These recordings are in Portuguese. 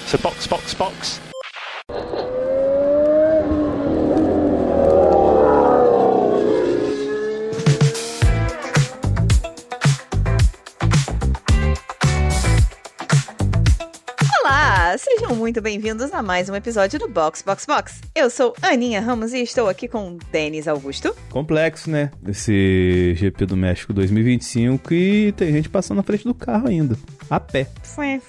So box, box, box. Olá, sejam muito bem-vindos a mais um episódio do Box Box Box. Eu sou Aninha Ramos e estou aqui com Denis Augusto. Complexo, né? Esse GP do México 2025 e tem gente passando na frente do carro ainda, a pé. Foi.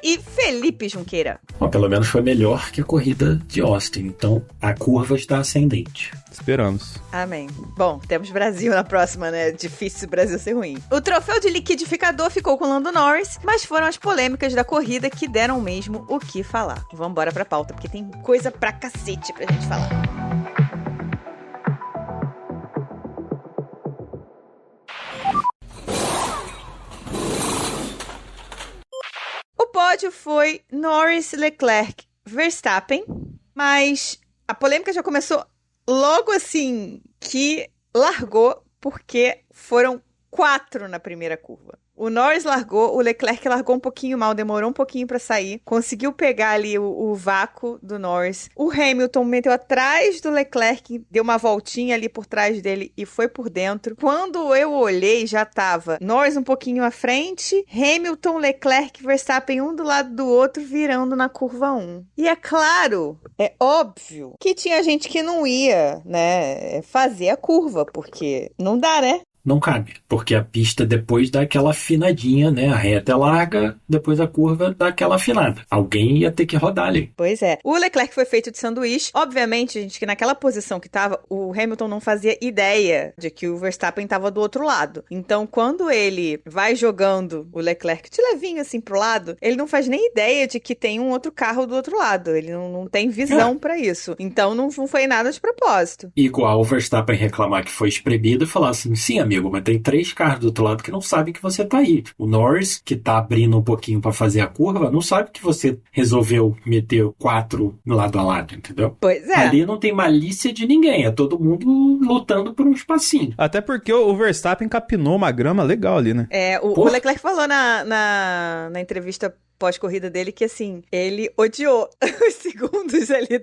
E Felipe Junqueira. Bom, pelo menos foi melhor que a corrida de Austin, então a curva está ascendente. Esperamos. Amém. Bom, temos Brasil na próxima, né? Difícil o Brasil ser ruim. O troféu de liquidificador ficou com Lando Norris, mas foram as polêmicas da corrida que deram mesmo o que falar. Vambora pra pauta, porque tem coisa pra cacete pra gente falar. O pódio foi Norris, Leclerc, Verstappen, mas a polêmica já começou logo assim que largou, porque foram 4 na primeira curva. O Norris largou, o Leclerc largou um pouquinho mal, demorou um pouquinho pra sair, conseguiu pegar ali o vácuo do Norris. O Hamilton meteu atrás do Leclerc, deu uma voltinha ali por trás dele e foi por dentro. Quando eu olhei, já tava Norris um pouquinho à frente, Hamilton, Leclerc, Verstappen um do lado do outro, virando na curva 1. E é claro, é óbvio que tinha gente que não ia, né, fazer a curva, porque não dá, né? Não cabe, porque a pista depois dá aquela afinadinha, né? A reta é larga, depois a curva dá aquela afinada. Alguém ia ter que rodar ali. Pois é. O Leclerc foi feito de sanduíche. Obviamente, gente, que naquela posição que tava, o Hamilton não fazia ideia de que o Verstappen tava do outro lado. Então, quando ele vai jogando o Leclerc de levinho assim pro lado, ele não faz nem ideia de que tem um outro carro do outro lado. Ele não tem visão pra isso. Então, não foi nada de propósito. Igual o Verstappen reclamar que foi espremido e falar assim, sim, amigo, mas tem 3 carros do outro lado que não sabem que você tá aí. O Norris, que tá abrindo um pouquinho pra fazer a curva, não sabe que você resolveu meter 4 lado a lado, entendeu? Pois é. Ali não tem malícia de ninguém, é todo mundo lutando por um espacinho. Até porque o Verstappen capinou uma grama legal ali, né? O Leclerc falou na entrevista pós-corrida dele que, assim, ele odiou os segundos ali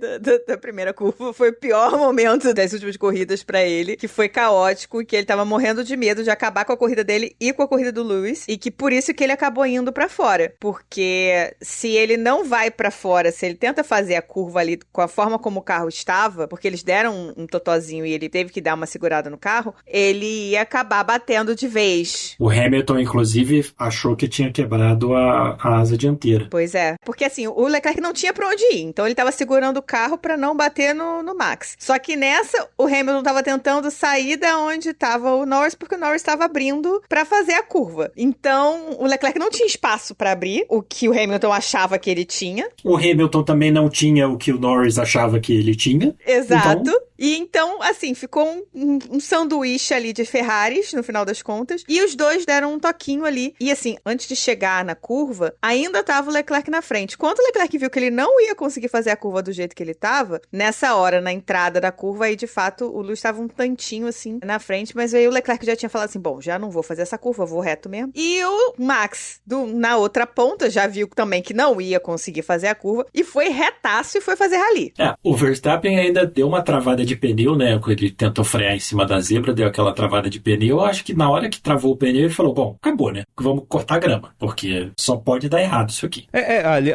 da primeira curva. Foi o pior momento das últimas corridas pra ele, que foi caótico e que ele tava morrendo de medo de acabar com a corrida dele e com a corrida do Lewis, e que por isso que ele acabou indo pra fora. Porque se ele não vai pra fora, se ele tenta fazer a curva ali com a forma como o carro estava, porque eles deram um totozinho e ele teve que dar uma segurada no carro, ele ia acabar batendo de vez. O Hamilton, inclusive, achou que tinha quebrado a asa dianteira. Pois é, porque assim, o Leclerc não tinha pra onde ir, então ele tava segurando o carro pra não bater no Max. Só que nessa, o Hamilton tava tentando sair da onde tava o Norris, porque o Norris tava abrindo pra fazer a curva. Então, o Leclerc não tinha espaço pra abrir, o que o Hamilton achava que ele tinha. O Hamilton também não tinha o que o Norris achava que ele tinha. Exato. E então, assim, ficou um sanduíche ali de Ferraris, no final das contas, e os dois deram um toquinho ali. E assim, antes de chegar na curva, ainda tava o Leclerc na frente. Quando o Leclerc viu que ele não ia conseguir fazer a curva do jeito que ele tava, nessa hora, na entrada da curva, aí de fato o Lewis estava um tantinho assim na frente, mas aí o Leclerc já tinha falado assim, bom, já não vou fazer essa curva, vou reto mesmo. E o Max, na outra ponta, já viu também que não ia conseguir fazer a curva, e foi retaço e foi fazer rally. O Verstappen ainda deu uma travada de pneu, né? Quando ele tentou frear em cima da zebra, deu aquela travada de pneu. Eu acho que na hora que travou o pneu, ele falou, bom, acabou, né? Vamos cortar a grama, porque só pode dar errado isso aqui.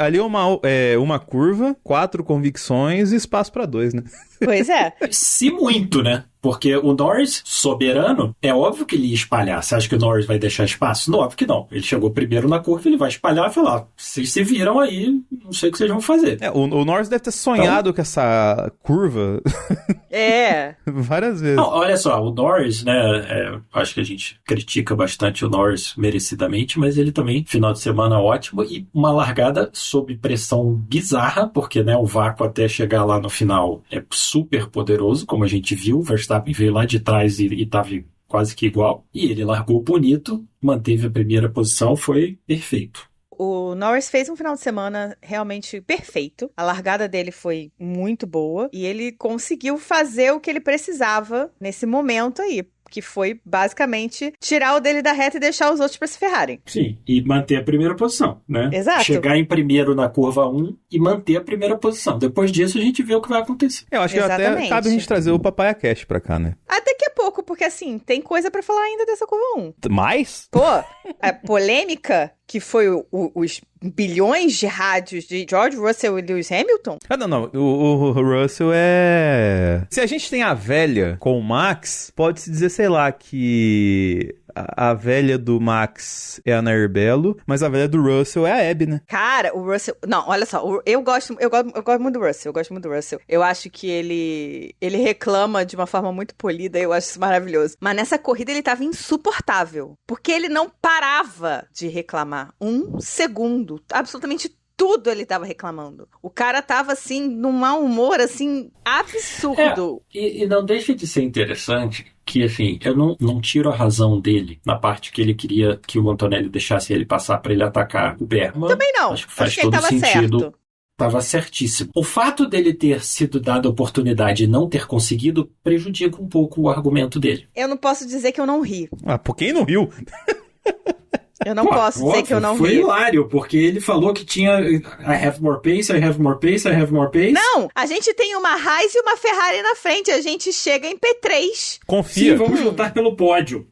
Ali uma curva, 4 convicções e espaço pra 2, né? Pois é. Se muito, né? Porque o Norris, soberano, é óbvio que ele ia espalhar. Você acha que o Norris vai deixar espaço? Não, óbvio que não. Ele chegou primeiro na curva, ele vai espalhar e falar, vocês se viram aí, não sei o que vocês vão fazer. O Norris deve ter sonhado com essa curva. Várias vezes. Não, olha só, o Norris, né, acho que a gente critica bastante o Norris merecidamente, mas ele também, final de semana ótimo e uma largada sob pressão bizarra, porque, né, o vácuo até chegar lá no final é super poderoso, como a gente viu, o Verstappen veio lá de trás e estava quase que igual, e ele largou bonito, manteve a primeira posição, foi perfeito. O Norris fez um final de semana realmente perfeito. A largada dele foi muito boa e ele conseguiu fazer o que ele precisava nesse momento aí. que foi basicamente tirar o dele da reta e deixar os outros pra se ferrarem. Sim, e manter a primeira posição, né? Exato. Chegar em primeiro na curva 1 e manter a primeira posição. Depois disso, a gente vê o que vai acontecer. Eu acho que até cabe a gente trazer o Papaya Cash pra cá, né? Daqui a pouco, porque assim, tem coisa pra falar ainda dessa curva 1. Mais? Pô, a polêmica que foi os bilhões de rádios de George Russell e Lewis Hamilton. Não. O Russell é... Se a gente tem a velha com o Max, pode-se dizer, sei lá, que a velha do Max é a Nair Belo, mas a velha do Russell é a Abby, né? Cara, o Russell... Não, olha só, eu gosto muito do Russell, eu acho que ele reclama de uma forma muito polida, eu acho isso maravilhoso. Mas nessa corrida ele tava insuportável, porque ele não parava de reclamar. Um segundo. Absolutamente tudo ele tava reclamando. O cara tava, assim, num mau humor, assim, absurdo. E não deixa de ser interessante que, assim, eu não tiro a razão dele na parte que ele queria que o Antonelli deixasse ele passar pra ele atacar o Bergman. Também não. Acho que faz ele todo tava sentido. certo. Tava certíssimo. O fato dele ter sido dado a oportunidade e não ter conseguido prejudica um pouco o argumento dele. Eu não posso dizer que eu não ri. Por quem não riu? Eu não posso dizer que eu não Foi ri. hilário, porque ele falou que tinha I have more pace, I have more pace, I have more pace. Não, a gente tem uma Haas e uma Ferrari na frente, a gente chega em P3. Confia. Sim, vamos lutar pelo pódio.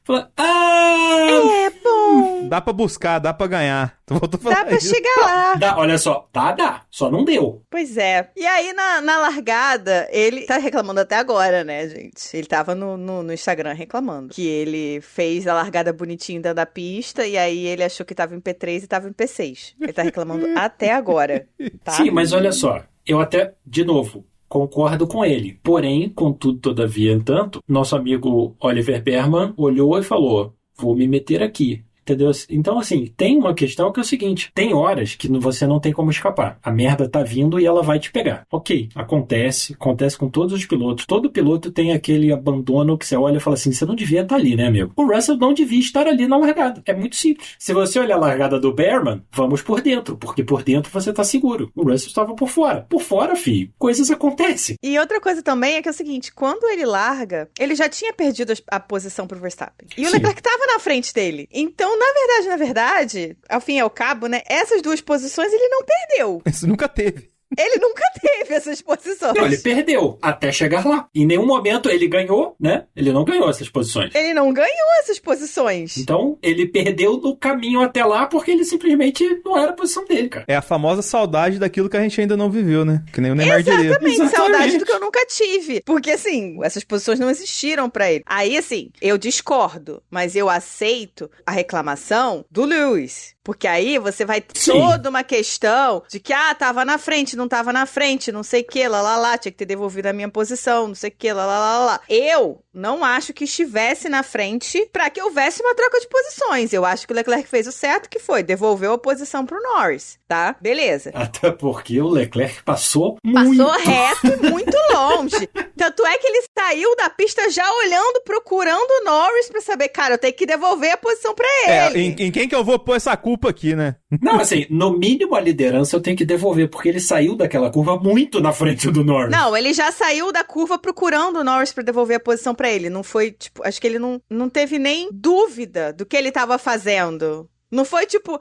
Fala, É bom. Dá pra buscar, dá pra ganhar. Dá pra chegar lá. olha só, dá. Só não deu. Pois é. E aí, na largada, ele tá reclamando até agora, né, gente? Ele tava no Instagram reclamando. Que ele fez a largada bonitinha dentro da pista, e aí ele achou que tava em P3 e tava em P6. Ele tá reclamando até agora, tá? Sim, mas olha só, eu até, de novo, concordo com ele. Porém, contudo, todavia, entanto, nosso amigo Oliver Bergman olhou e falou, vou me meter aqui. Entendeu? Então, assim, tem uma questão que é o seguinte, tem horas que você não tem como escapar. A merda tá vindo e ela vai te pegar. Ok, acontece com todos os pilotos. Todo piloto tem aquele abandono que você olha e fala assim, você não devia estar ali, né, amigo? O Russell não devia estar ali na largada. É muito simples. Se você olhar a largada do Bergman, vamos por dentro, porque por dentro você tá seguro. O Russell estava por fora. Por fora, filho, coisas acontecem. E outra coisa também é que é o seguinte, quando ele larga, ele já tinha perdido a posição pro Verstappen. E o Leclerc tava na frente dele. Então, na verdade, ao fim e ao cabo, né, essas duas posições ele não perdeu. Isso nunca teve. Ele nunca teve essas posições. Não, ele perdeu até chegar lá. Em nenhum momento ele ganhou, né? Ele não ganhou essas posições. Ele não ganhou essas posições. Então, ele perdeu no caminho até lá porque ele simplesmente não era a posição dele, cara. É a famosa saudade daquilo que a gente ainda não viveu, né? Que nem o Neymar diria. Exatamente, saudade do que eu nunca tive. Porque, assim, essas posições não existiram pra ele. Aí, assim, eu discordo, mas eu aceito a reclamação do Lewis. Porque aí você vai ter toda uma questão de que, tava na frente, não tava na frente, não sei o que, lá, tinha que ter devolvido a minha posição, não sei o que, lá. Eu não acho que estivesse na frente pra que houvesse uma troca de posições. Eu acho que o Leclerc fez o certo que foi, devolveu a posição pro Norris, tá? Beleza. Até porque o Leclerc passou reto muito longe. Tanto é que ele saiu da pista já olhando, procurando o Norris pra saber, cara, eu tenho que devolver a posição pra ele. Em quem que eu vou pôr essa culpa aqui, né? Não, assim, no mínimo a liderança eu tenho que devolver, porque ele saiu daquela curva muito na frente do Norris. Não, ele já saiu da curva procurando o Norris pra devolver a posição pra ele. Não foi, tipo, acho que ele não teve nem dúvida do que ele tava fazendo. Não foi tipo,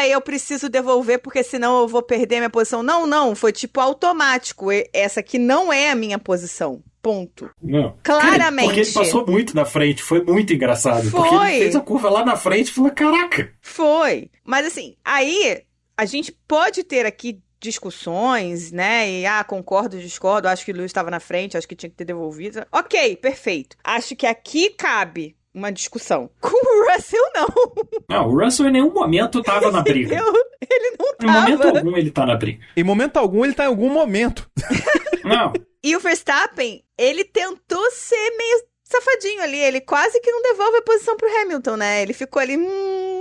eu preciso devolver porque senão eu vou perder minha posição. Não, foi tipo automático. Essa aqui não é a minha posição. Ponto. Não. Claramente. Cara, porque ele passou muito na frente, foi muito engraçado. Porque ele fez a curva lá na frente e falou, caraca. Foi. Mas assim, aí a gente pode ter aqui discussões, né? E, concordo, discordo, acho que o Lewis estava na frente, acho que tinha que ter devolvido. Ok, perfeito. Acho que aqui cabe uma discussão. Com o Russell, não. Não, o Russell em nenhum momento tava na briga. Ele não tava. Em momento algum ele tá na briga. Em momento algum ele tá em algum momento. Não. E o Verstappen, ele tentou ser meio safadinho ali, ele quase que não devolve a posição pro Hamilton, né? Ele ficou ali,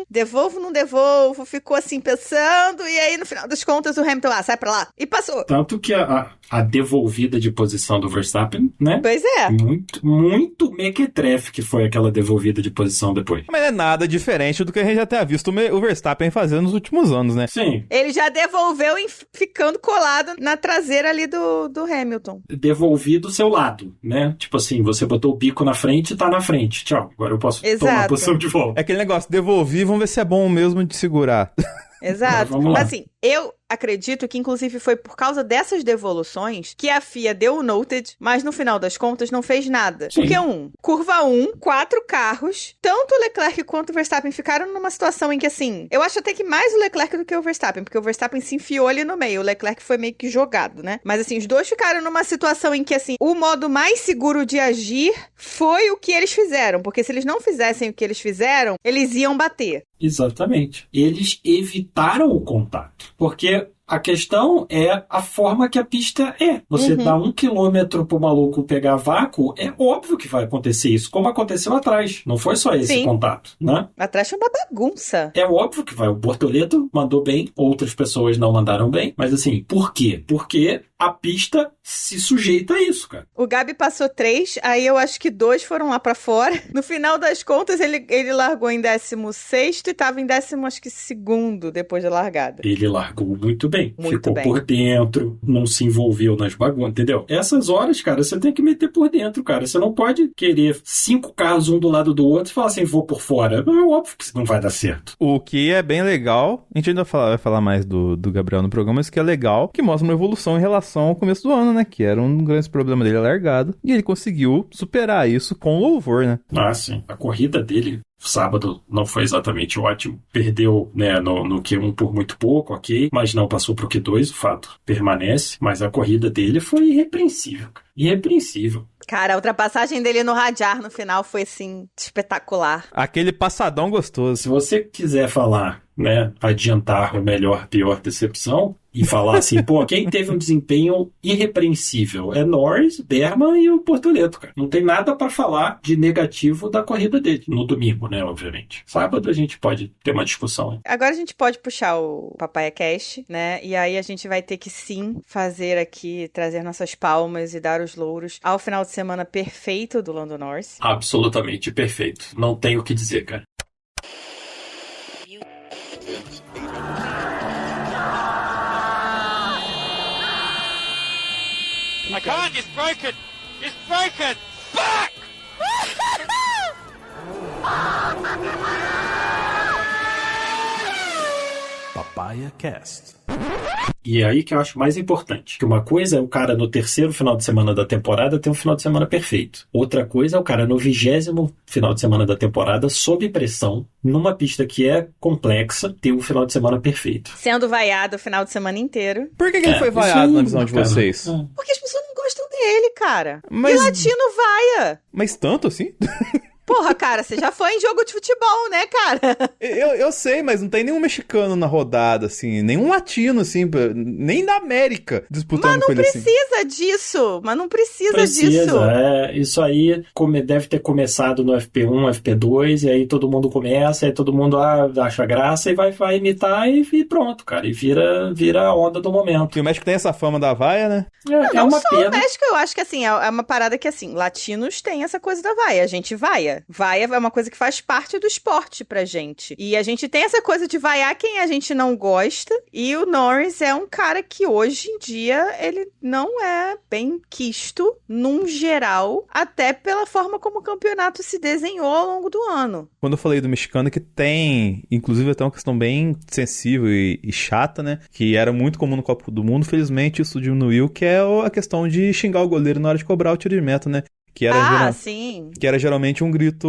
devolvo, não devolvo, ficou assim pensando, e aí no final das contas o Hamilton, sai pra lá, e passou. Tanto que a devolvida de posição do Verstappen, né? Pois é. Muito, muito mequetrefe que foi aquela devolvida de posição depois. Mas é nada diferente do que a gente já tenha visto o Verstappen fazer nos últimos anos, né? Sim. Ele já devolveu ficando colado na traseira ali do Hamilton. Devolvi do seu lado, né? Tipo assim, você botou o bico na frente e tá na frente. Tchau, agora eu posso tomar a posição de volta. É aquele negócio, devolvi, vamos ver se é bom mesmo de segurar. Exato. Mas assim, eu acredito que inclusive foi por causa dessas devoluções que a FIA deu o noted, mas no final das contas não fez nada. Sim. Porque curva 1, 4 carros, tanto o Leclerc quanto o Verstappen ficaram numa situação em que assim, eu acho até que mais o Leclerc do que o Verstappen, porque o Verstappen se enfiou ali no meio, o Leclerc foi meio que jogado, né? Mas assim, os dois ficaram numa situação em que assim, o modo mais seguro de agir foi o que eles fizeram, porque se eles não fizessem o que eles fizeram, eles iam bater. Exatamente. Eles evitaram o contato, porque a questão é a forma que a pista é. Você dá 1 quilômetro pro maluco pegar vácuo, é óbvio que vai acontecer isso, como aconteceu atrás. Não foi só esse contato, né? Atrás foi uma bagunça. É óbvio que vai. O Bortoleto mandou bem, outras pessoas não mandaram bem, mas assim, por quê? Porque a pista se sujeita a isso, cara. O Gabi passou 3, aí eu acho que 2 foram lá pra fora. No final das contas, ele largou em 16º e tava em 12º depois da largada. Ele largou muito bem. Muito Ficou bem. por dentro, não se envolveu nas bagunças, entendeu? Essas horas, cara, você tem que meter por dentro, cara. Você não pode querer 5 carros um do lado do outro e falar assim, vou por fora. É óbvio que não vai dar certo. O que é bem legal, a gente ainda vai falar mais do Gabriel no programa, mas que é legal, que mostra uma evolução em relação ao começo do ano, né? Que era um grande problema dele, a largada. E ele conseguiu superar isso com louvor, né? Ah, sim. A corrida dele sábado não foi exatamente ótimo. Perdeu, né, no Q1 por muito pouco, ok. Mas não passou pro Q2, o fato permanece. Mas a corrida dele foi irrepreensível. Irrepreensível. Cara, a ultrapassagem dele no Radiar no final foi, assim, espetacular. Aquele passadão gostoso. Se você quiser falar, né, adiantar o melhor, pior decepção, e falar assim, pô, quem teve um desempenho irrepreensível é Norris, Berman e o Bortoleto, cara. Não tem nada pra falar de negativo da corrida dele. No domingo, né, obviamente. Sábado a gente pode ter uma discussão, hein? Agora a gente pode puxar o Papaya Cash, né? E aí a gente vai ter que sim fazer aqui, trazer nossas palmas e dar os louros ao final de semana perfeito do Lando Norris. Absolutamente perfeito. Não tenho o que dizer, cara. I can't, it's broken! It's broken! Fuck! Papaya Cast. E é aí que eu acho mais importante. Que uma coisa é o cara no terceiro final de semana da temporada ter um final de semana perfeito. Outra coisa é o cara no 20º final de semana da temporada, sob pressão, numa pista que é complexa, ter um final de semana perfeito. Sendo vaiado o final de semana inteiro. Por que ele foi vaiado na visão de vocês? Porque as pessoas não gostam dele, cara. Mas- E latino vaia. Mas tanto assim? Porra, cara, você já foi em jogo de futebol, né, cara? Eu sei, mas não tem nenhum mexicano na rodada, assim. Nenhum latino, assim. Nem da América disputando com ele assim. Precisa disso, mas não precisa disso. Isso aí deve ter começado no FP1, FP2, e aí todo mundo começa, aí todo mundo acha graça e vai imitar e pronto, cara. E vira a onda do momento. E o México tem essa fama da vaia, né? É uma Só pena. o México, eu acho que assim, é uma parada que assim, latinos têm essa coisa da vaia, a gente vaia. Vaia é uma coisa que faz parte do esporte pra gente. E a gente tem essa coisa de vaiar quem a gente não gosta, e o Norris é um cara que hoje em dia, ele não é bem quisto, num geral, até pela forma como o campeonato se desenhou ao longo do ano. Quando eu falei do mexicano, que tem, inclusive, até uma questão bem sensível e chata, né? Que era muito comum no Copa do Mundo, felizmente isso diminuiu, que é a questão de xingar o goleiro na hora de cobrar o tiro de meta, né? Que era, sim. Que era geralmente um grito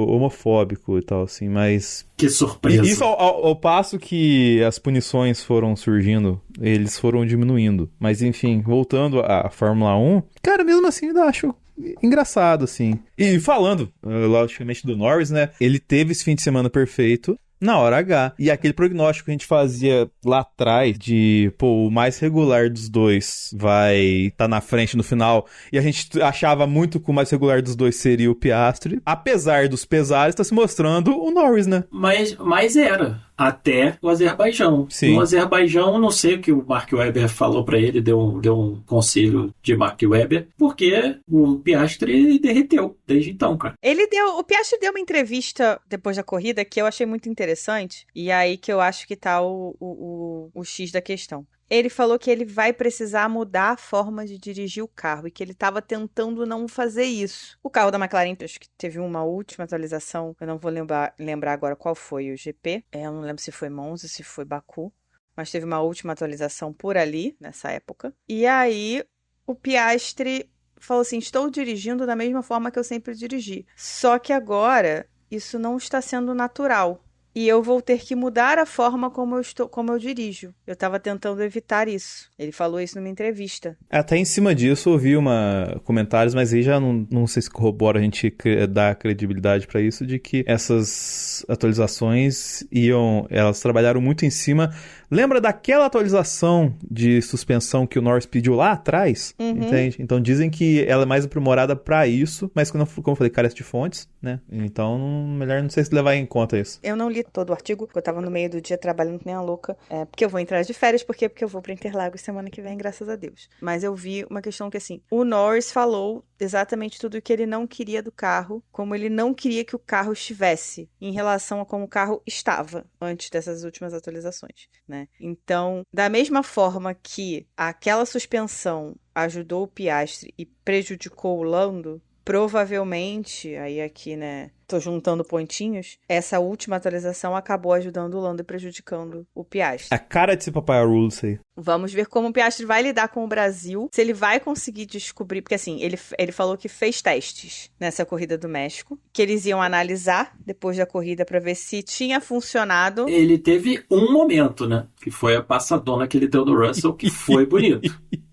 homofóbico e tal, assim, mas... Que surpresa. Isso ao passo que as punições foram surgindo, eles foram diminuindo. Mas enfim, voltando à Fórmula 1, cara, mesmo assim eu ainda acho engraçado, assim. E falando, logicamente, do Norris, né? Ele teve esse fim de semana perfeito, Na hora H. E aquele prognóstico que a gente fazia lá atrás de, pô, o mais regular dos dois vai estar na frente no final, e a gente achava muito que o mais regular dos dois seria o Piastri. Apesar dos pesares, tá se mostrando o Norris, né? Mas era. Até o Azerbaijão. Sim. No Azerbaijão, não sei o que o Mark Webber falou pra ele, deu um conselho de Mark Webber, porque o Piastri derreteu desde então, cara. O Piastri deu uma entrevista depois da corrida que eu achei muito interessante, e aí que eu acho que tá o X da questão. Ele falou que ele vai precisar mudar a forma de dirigir o carro e que ele estava tentando não fazer isso. O carro da McLaren, acho que teve uma última atualização, eu não vou lembrar agora qual foi o GP. Eu não lembro se foi Monza, se foi Baku, mas teve uma última atualização por ali, nessa época. E aí o Piastri falou assim, estou dirigindo da mesma forma que eu sempre dirigi. Só que agora isso não está sendo natural. E eu vou ter que mudar a forma como eu dirijo. Eu estava tentando evitar isso. Ele falou isso numa entrevista. Até em cima disso eu ouvi comentários, mas aí já não sei se corrobora a gente dar credibilidade pra isso, de que essas atualizações elas trabalharam muito em cima. Lembra daquela atualização de suspensão que o Norris pediu lá atrás? Uhum. Entende? Então dizem que ela é mais aprimorada pra isso, mas como eu falei, carece de fontes, né? Então melhor não sei se levar em conta isso. Eu não li todo o artigo, porque eu tava no meio do dia trabalhando que nem a louca, porque eu vou entrar de férias, porque eu vou pra Interlagos semana que vem, graças a Deus. Mas eu vi uma questão que, assim, o Norris falou exatamente tudo o que ele não queria do carro, como ele não queria que o carro estivesse, em relação a como o carro estava antes dessas últimas atualizações, né? Então, da mesma forma que aquela suspensão ajudou o Piastri e prejudicou o Lando, provavelmente, aí aqui, né, tô juntando pontinhos, essa última atualização acabou ajudando o Lando e prejudicando o Piastri. A cara de ser Papai Rule, isso aí. Vamos ver como o Piastri vai lidar com o Brasil, se ele vai conseguir descobrir, porque assim, ele falou que fez testes nessa corrida do México, que eles iam analisar depois da corrida pra ver se tinha funcionado. Ele teve um momento, né, que foi a passadona que ele deu no Russell, que foi bonito.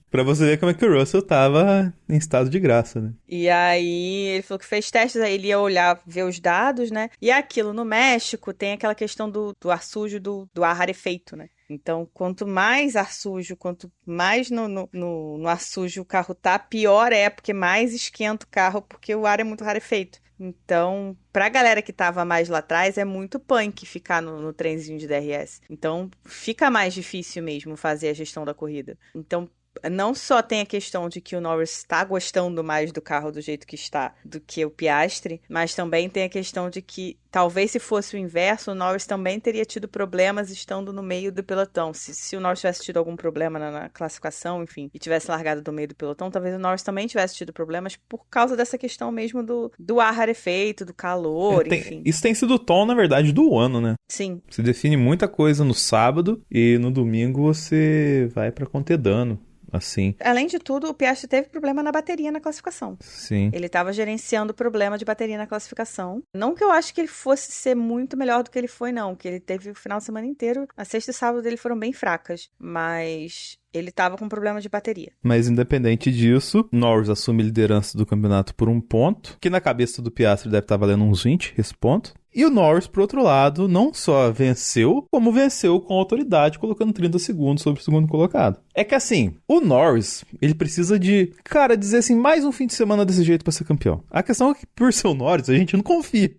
Pra você ver como é que o Russell tava em estado de graça, né? E aí, ele falou que fez testes, aí ele ia olhar, ver os dados, né? E aquilo, no México, tem aquela questão do ar sujo, do ar rarefeito, né? Então, quanto mais ar sujo, quanto mais no ar sujo o carro tá, pior é, porque mais esquenta o carro, porque o ar é muito rarefeito. Então, pra galera que tava mais lá atrás, é muito punk ficar no trenzinho de DRS. Então, fica mais difícil mesmo fazer a gestão da corrida. Então, não só tem a questão de que o Norris está gostando mais do carro do jeito que está do que o Piastri, mas também tem a questão de que talvez se fosse o inverso, o Norris também teria tido problemas estando no meio do pelotão. Se o Norris tivesse tido algum problema na classificação, enfim, e tivesse largado do meio do pelotão, talvez o Norris também tivesse tido problemas por causa dessa questão mesmo do ar rarefeito, do calor, enfim. Isso tem sido o tom, na verdade, do ano, né? Sim. Você define muita coisa no sábado e no domingo você vai pra conter dano. Assim. Além de tudo, o Piastri teve problema na bateria na classificação. Sim. Ele estava gerenciando o problema de bateria na classificação. Não que eu acho que ele fosse ser muito melhor do que ele foi, não. Que ele teve o final de semana inteiro. A sexta e sábado dele foram bem fracas. Mas ele estava com problema de bateria. Mas independente disso, Norris assume liderança do campeonato por 1 ponto. Que na cabeça do Piastri deve estar valendo uns 20, esse ponto. E o Norris, por outro lado, não só venceu, como venceu com autoridade, colocando 30 segundos sobre o segundo colocado. É que assim, o Norris, ele precisa de, dizer assim, mais um fim de semana desse jeito pra ser campeão. A questão é que, por ser o Norris, a gente não confia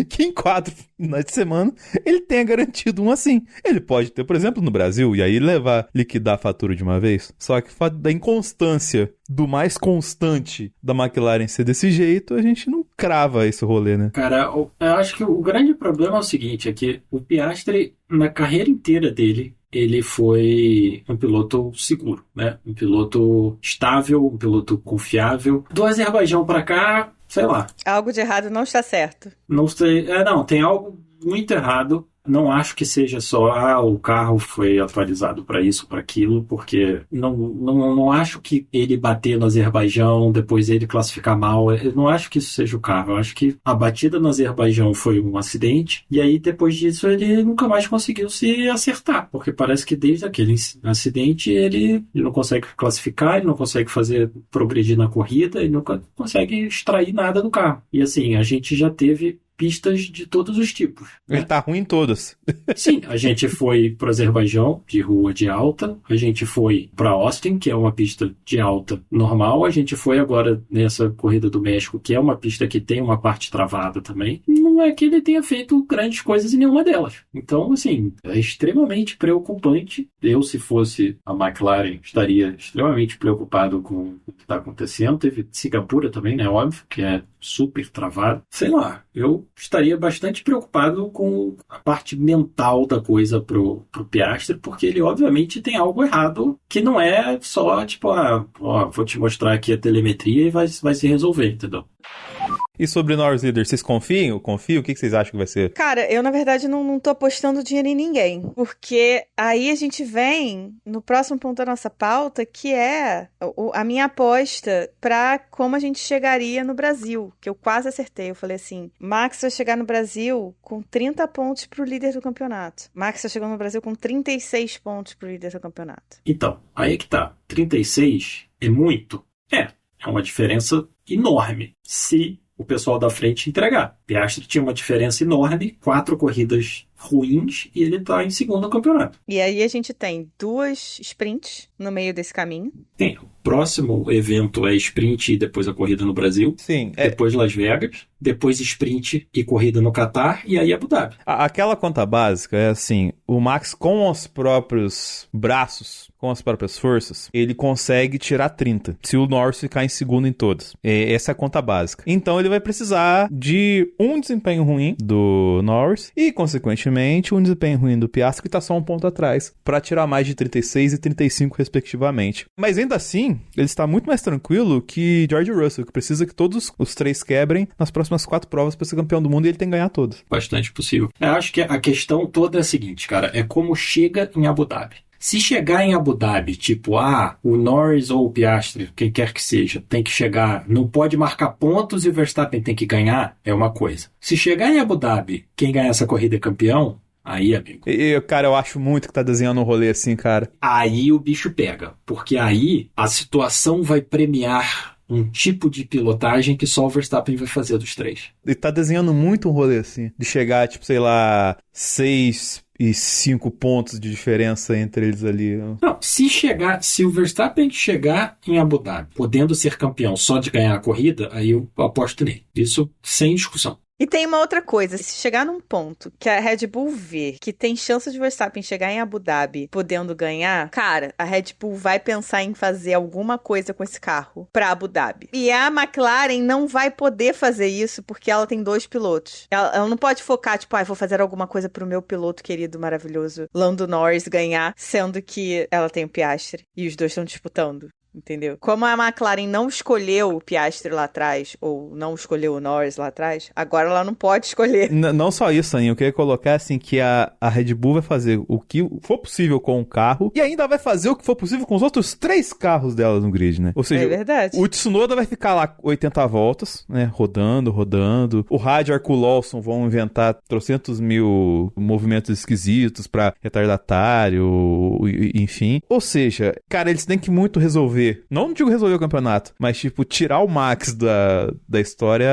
que em 4 finais de semana ele tenha garantido um assim. Ele pode ter, por exemplo, no Brasil, e aí liquidar a fatura de uma vez. Só que o fato da inconstância do mais constante da McLaren ser desse jeito, a gente não crava esse rolê, né? Cara, eu acho que o grande problema é o seguinte, é que o Piastri, na carreira inteira dele, ele foi um piloto seguro, né? Um piloto estável, um piloto confiável. Do Azerbaijão pra cá, sei lá. Algo de errado não está certo. Não sei, tem algo muito errado. Não acho que seja só, o carro foi atualizado para isso, para aquilo, porque não acho que ele bater no Azerbaijão, depois ele classificar mal, eu não acho que isso seja o carro. Eu acho que a batida no Azerbaijão foi um acidente, e aí depois disso ele nunca mais conseguiu se acertar, porque parece que desde aquele acidente ele não consegue classificar, ele não consegue progredir na corrida, ele nunca consegue extrair nada do carro. E assim, a gente já teve pistas de todos os tipos. Ele Né? tá ruim em todas. Sim, a gente foi para o Azerbaijão, de rua de alta, a gente foi para Austin, que é uma pista de alta normal, a gente foi agora nessa corrida do México, que é uma pista que tem uma parte travada também. Não é que ele tenha feito grandes coisas em nenhuma delas. Então, assim, é extremamente preocupante. Eu, se fosse a McLaren, estaria extremamente preocupado com o que está acontecendo. Teve Singapura também, né? Óbvio, que é super travado. Sei lá, eu estaria bastante preocupado com a parte mental da coisa pro Piastri, porque ele obviamente tem algo errado que não é só tipo, vou te mostrar aqui a telemetria e vai se resolver, entendeu? E sobre Norris Leader, vocês confiam? Confio? O que vocês acham que vai ser? Cara, eu na verdade não tô apostando dinheiro em ninguém. Porque aí a gente vem no próximo ponto da nossa pauta, que é a minha aposta pra como a gente chegaria no Brasil. Que eu quase acertei. Eu falei assim: Max vai chegar no Brasil com 30 pontos pro líder do campeonato. Max vai chegar no Brasil com 36 pontos pro líder do campeonato. Então, aí é que tá. 36 é muito? É uma diferença enorme. Se o pessoal da frente entregar. Piastri tinha uma diferença enorme, 4 corridas ruins e ele tá em segundo no campeonato. E aí a gente tem 2 sprints no meio desse caminho. Tem. O próximo evento é sprint e depois a corrida no Brasil. Sim. Depois Las Vegas. Depois sprint e corrida no Catar. E aí Abu Dhabi. Aquela conta básica é assim, o Max com os próprios braços, com as próprias forças, ele consegue tirar 30, se o Norris ficar em segundo em todas. Essa é a conta básica. Então ele vai precisar de um desempenho ruim do Norris e, consequentemente, um desempenho ruim do Piastri, que tá só um ponto atrás, para tirar mais de 36 e 35, respectivamente. Mas ainda assim, ele está muito mais tranquilo que George Russell, que precisa que todos os 3 quebrem nas próximas 4 provas para ser campeão do mundo, e ele tem que ganhar todas. Bastante possível. Eu acho que a questão toda é a seguinte, cara, é como chega em Abu Dhabi. Se chegar em Abu Dhabi, tipo, o Norris ou o Piastri, quem quer que seja, tem que chegar, não pode marcar pontos e o Verstappen tem que ganhar, é uma coisa. Se chegar em Abu Dhabi, quem ganhar essa corrida é campeão, aí, amigo. Cara, eu acho muito que tá desenhando um rolê assim, cara. Aí o bicho pega, porque aí a situação vai premiar um tipo de pilotagem que só o Verstappen vai fazer dos 3. Ele tá desenhando muito um rolê assim, de chegar, tipo, sei lá, 6 e 5 pontos de diferença entre eles ali. Não, se o Verstappen chegar em Abu Dhabi, podendo ser campeão só de ganhar a corrida, aí eu aposto nele. Isso sem discussão. E tem uma outra coisa, se chegar num ponto que a Red Bull vê que tem chance de Verstappen chegar em Abu Dhabi podendo ganhar, cara, a Red Bull vai pensar em fazer alguma coisa com esse carro pra Abu Dhabi. E a McLaren não vai poder fazer isso porque ela tem 2 pilotos. Ela não pode focar, tipo, vou fazer alguma coisa pro meu piloto querido, maravilhoso, Lando Norris ganhar, sendo que ela tem o Piastri e os dois estão disputando. Entendeu? Como a McLaren não escolheu o Piastri lá atrás, ou não escolheu o Norris lá atrás, agora ela não pode escolher. Não só isso, Aninha. Eu queria colocar assim que a Red Bull vai fazer o que for possível com o carro e ainda vai fazer o que for possível com os outros 3 carros dela no grid, né? Ou seja, é verdade. O Tsunoda vai ficar lá 80 voltas, né? Rodando. O Hadjar com o Lawson vão inventar trocentos mil movimentos esquisitos pra retardatário, enfim. Ou seja, cara, eles têm que muito resolver. Não digo resolver o campeonato, mas tipo, tirar o Max da história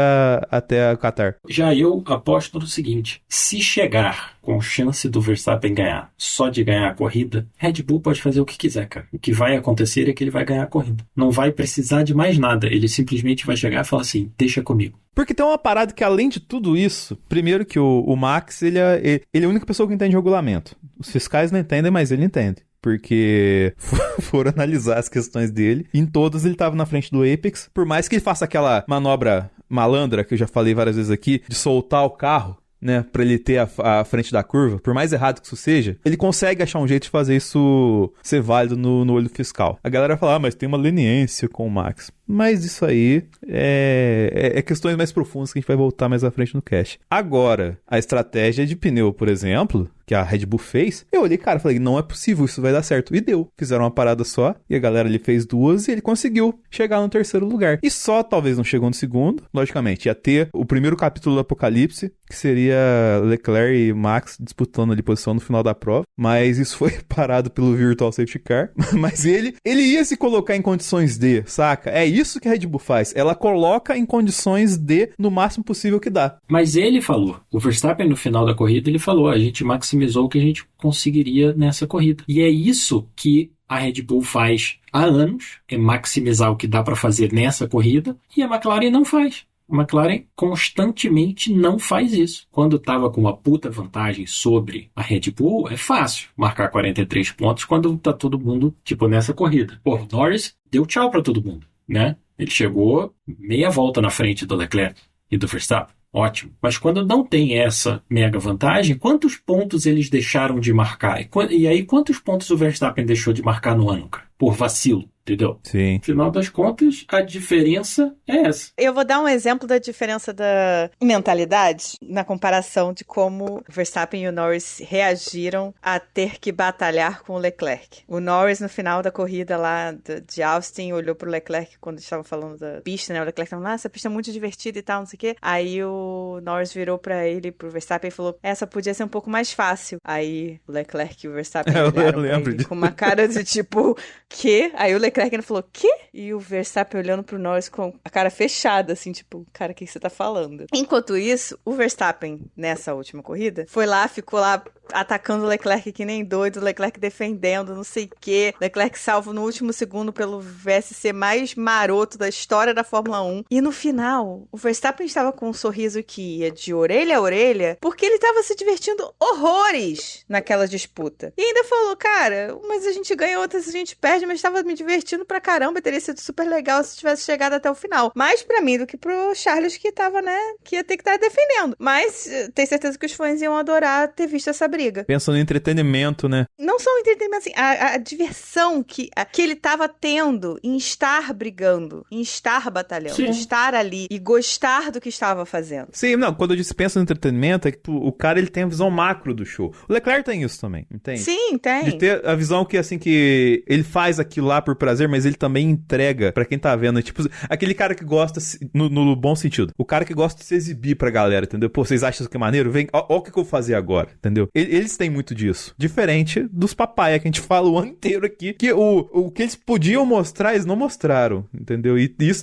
até o Qatar. Já eu aposto no seguinte, se chegar com chance do Verstappen ganhar, só de ganhar a corrida, Red Bull pode fazer o que quiser, cara. O que vai acontecer é que ele vai ganhar a corrida. Não vai precisar de mais nada, ele simplesmente vai chegar e falar assim, deixa comigo. Porque tem uma parada que, além de tudo isso, primeiro que o Max, ele é a única pessoa que entende regulamento. Os fiscais não entendem, mas ele entende. Porque foram analisar as questões dele. Em todas ele estava na frente do Apex. Por mais que ele faça aquela manobra malandra, que eu já falei várias vezes aqui, de soltar o carro, né, pra ele ter a frente da curva, por mais errado que isso seja, ele consegue achar um jeito de fazer isso ser válido no olho fiscal. A galera fala, mas tem uma leniência com o Max. Mas isso aí é questões mais profundas que a gente vai voltar mais à frente no cast. Agora, a estratégia de pneu, por exemplo, que a Red Bull fez, eu olhei, cara, falei, não é possível, isso vai dar certo. E deu. Fizeram uma parada só, e a galera ali fez 2, e ele conseguiu chegar no terceiro lugar. E só talvez não chegou no segundo, logicamente, ia ter o primeiro capítulo do Apocalipse, que seria Leclerc e Max disputando ali posição no final da prova, mas isso foi parado pelo Virtual Safety Car, mas ele ia se colocar em condições de, saca? É isso que a Red Bull faz, ela coloca em condições de, no máximo possível que dá. Mas ele falou, o Verstappen no final da corrida, ele falou, a gente maximizou o que a gente conseguiria nessa corrida. E é isso que a Red Bull faz há anos, é maximizar o que dá para fazer nessa corrida, e a McLaren não faz. A McLaren constantemente não faz isso. Quando estava com uma puta vantagem sobre a Red Bull, é fácil marcar 43 pontos quando tá todo mundo, tipo, nessa corrida. Pô, o Norris deu tchau para todo mundo, né? Ele chegou meia volta na frente do Leclerc e do Verstappen. Ótimo. Mas quando não tem essa mega vantagem, quantos pontos eles deixaram de marcar? E aí, quantos pontos o Verstappen deixou de marcar no ano, cara? Por vacilo, entendeu? Sim. No final das contas, a diferença é essa. Eu vou dar um exemplo da diferença da mentalidade na comparação de como o Verstappen e o Norris reagiram a ter que batalhar com o Leclerc. O Norris, no final da corrida lá de Austin, olhou pro Leclerc quando estavam falando da pista, né? O Leclerc falou, essa pista é muito divertida e tal, não sei o quê. Aí o Norris virou pra ele, pro Verstappen, e falou, essa podia ser um pouco mais fácil. Aí o Leclerc e o Verstappen olharam pra ele com uma cara de tipo, quê? Aí o Leclerc falou, quê? E o Verstappen olhando pro Norris com a cara fechada, assim, tipo, cara, o que você tá falando? Enquanto isso, o Verstappen, nessa última corrida, foi lá, ficou lá atacando o Leclerc que nem doido, o Leclerc defendendo, não sei o quê. Leclerc salvo no último segundo pelo VSC mais maroto da história da Fórmula 1. E no final, o Verstappen estava com um sorriso que ia de orelha a orelha, porque ele estava se divertindo horrores naquela disputa. E ainda falou, cara, mas a gente ganha outras, a gente perde, mas estava me divertindo pra caramba, teria sido super legal se tivesse chegado até o final. Mais pra mim do que pro Charles, que tava, né, que ia ter que estar defendendo. Mas tenho certeza que os fãs iam adorar ter visto essa briga. Pensa no entretenimento, né? Não só o entretenimento, assim, a diversão que ele tava tendo em estar brigando, em estar batalhando, Sim. estar ali e gostar do que estava fazendo. Sim, não, quando eu disse pensa no entretenimento, é que o cara, ele tem a visão macro do show. O Leclerc tem isso também, entende? Sim, tem. De ter a visão que, assim, que ele faz aquilo lá por prazer, mas ele também entrega pra quem tá vendo. Tipo, aquele cara que gosta, no bom sentido, o cara que gosta de se exibir pra galera, entendeu? Pô, vocês acham isso que é maneiro? Vem, ó o que eu vou fazer agora, entendeu? Eles têm muito disso. Diferente dos papaya, que a gente fala o ano inteiro aqui, que o que eles podiam mostrar, eles não mostraram, entendeu? E isso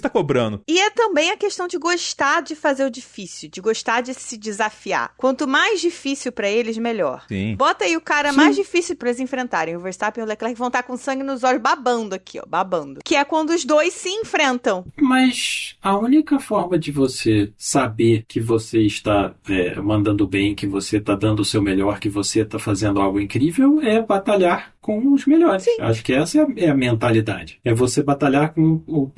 tá cobrando. E é também a questão de gostar de fazer o difícil, de gostar de se desafiar. Quanto mais difícil pra eles, melhor. Sim. Bota aí o cara mais difícil pra eles enfrentarem. O Verstappen e o Leclerc vão estar com sangue nos olhos babando aqui, ó, babando. Que é quando os dois se enfrentam. Mas a única forma de você saber que você está mandando bem, que você está dando o seu melhor, que você está fazendo algo incrível, é batalhar com os melhores. Sim. Acho que essa é a mentalidade. É você batalhar com o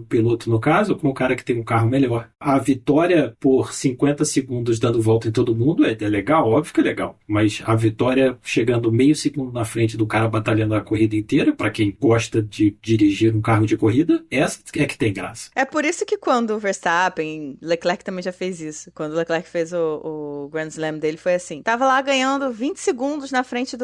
piloto, no caso, com o cara que tem um carro melhor. A vitória por 50 segundos dando volta em todo mundo é legal, óbvio que é legal. Mas a vitória chegando meio segundo na frente do cara batalhando a corrida inteira, para quem gosta de dirigir um carro de corrida, essa é que tem graça. É por isso que quando o Verstappen, Leclerc também já fez isso, quando o Leclerc fez o Grand Slam dele, foi assim, tava lá ganhando 20 segundos na frente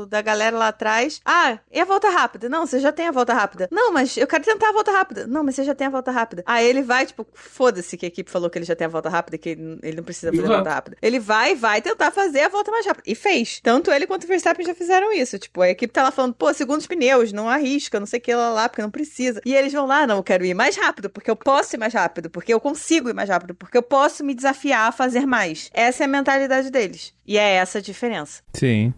da galera lá atrás. Ah, e a volta rápida? Não, você já tem a volta rápida. Não, mas eu quero tentar a volta rápida. Não, mas você já tem a volta rápida. Aí ele vai, tipo, foda-se que a equipe falou que ele já tem a volta rápida, que ele não precisa fazer a volta rápida. Ele vai tentar fazer a volta mais rápida. E fez. Tanto ele quanto o Verstappen já fizeram isso. Tipo, a equipe tá lá falando, pô, segundos pneus, não arrisca, não sei o que lá, porque não precisa. E eles vão lá, não, eu quero ir mais rápido, porque eu posso ir mais rápido, porque eu consigo ir mais rápido, porque eu posso me desafiar a fazer mais. Essa é a mentalidade deles. E é essa a diferença. Sim.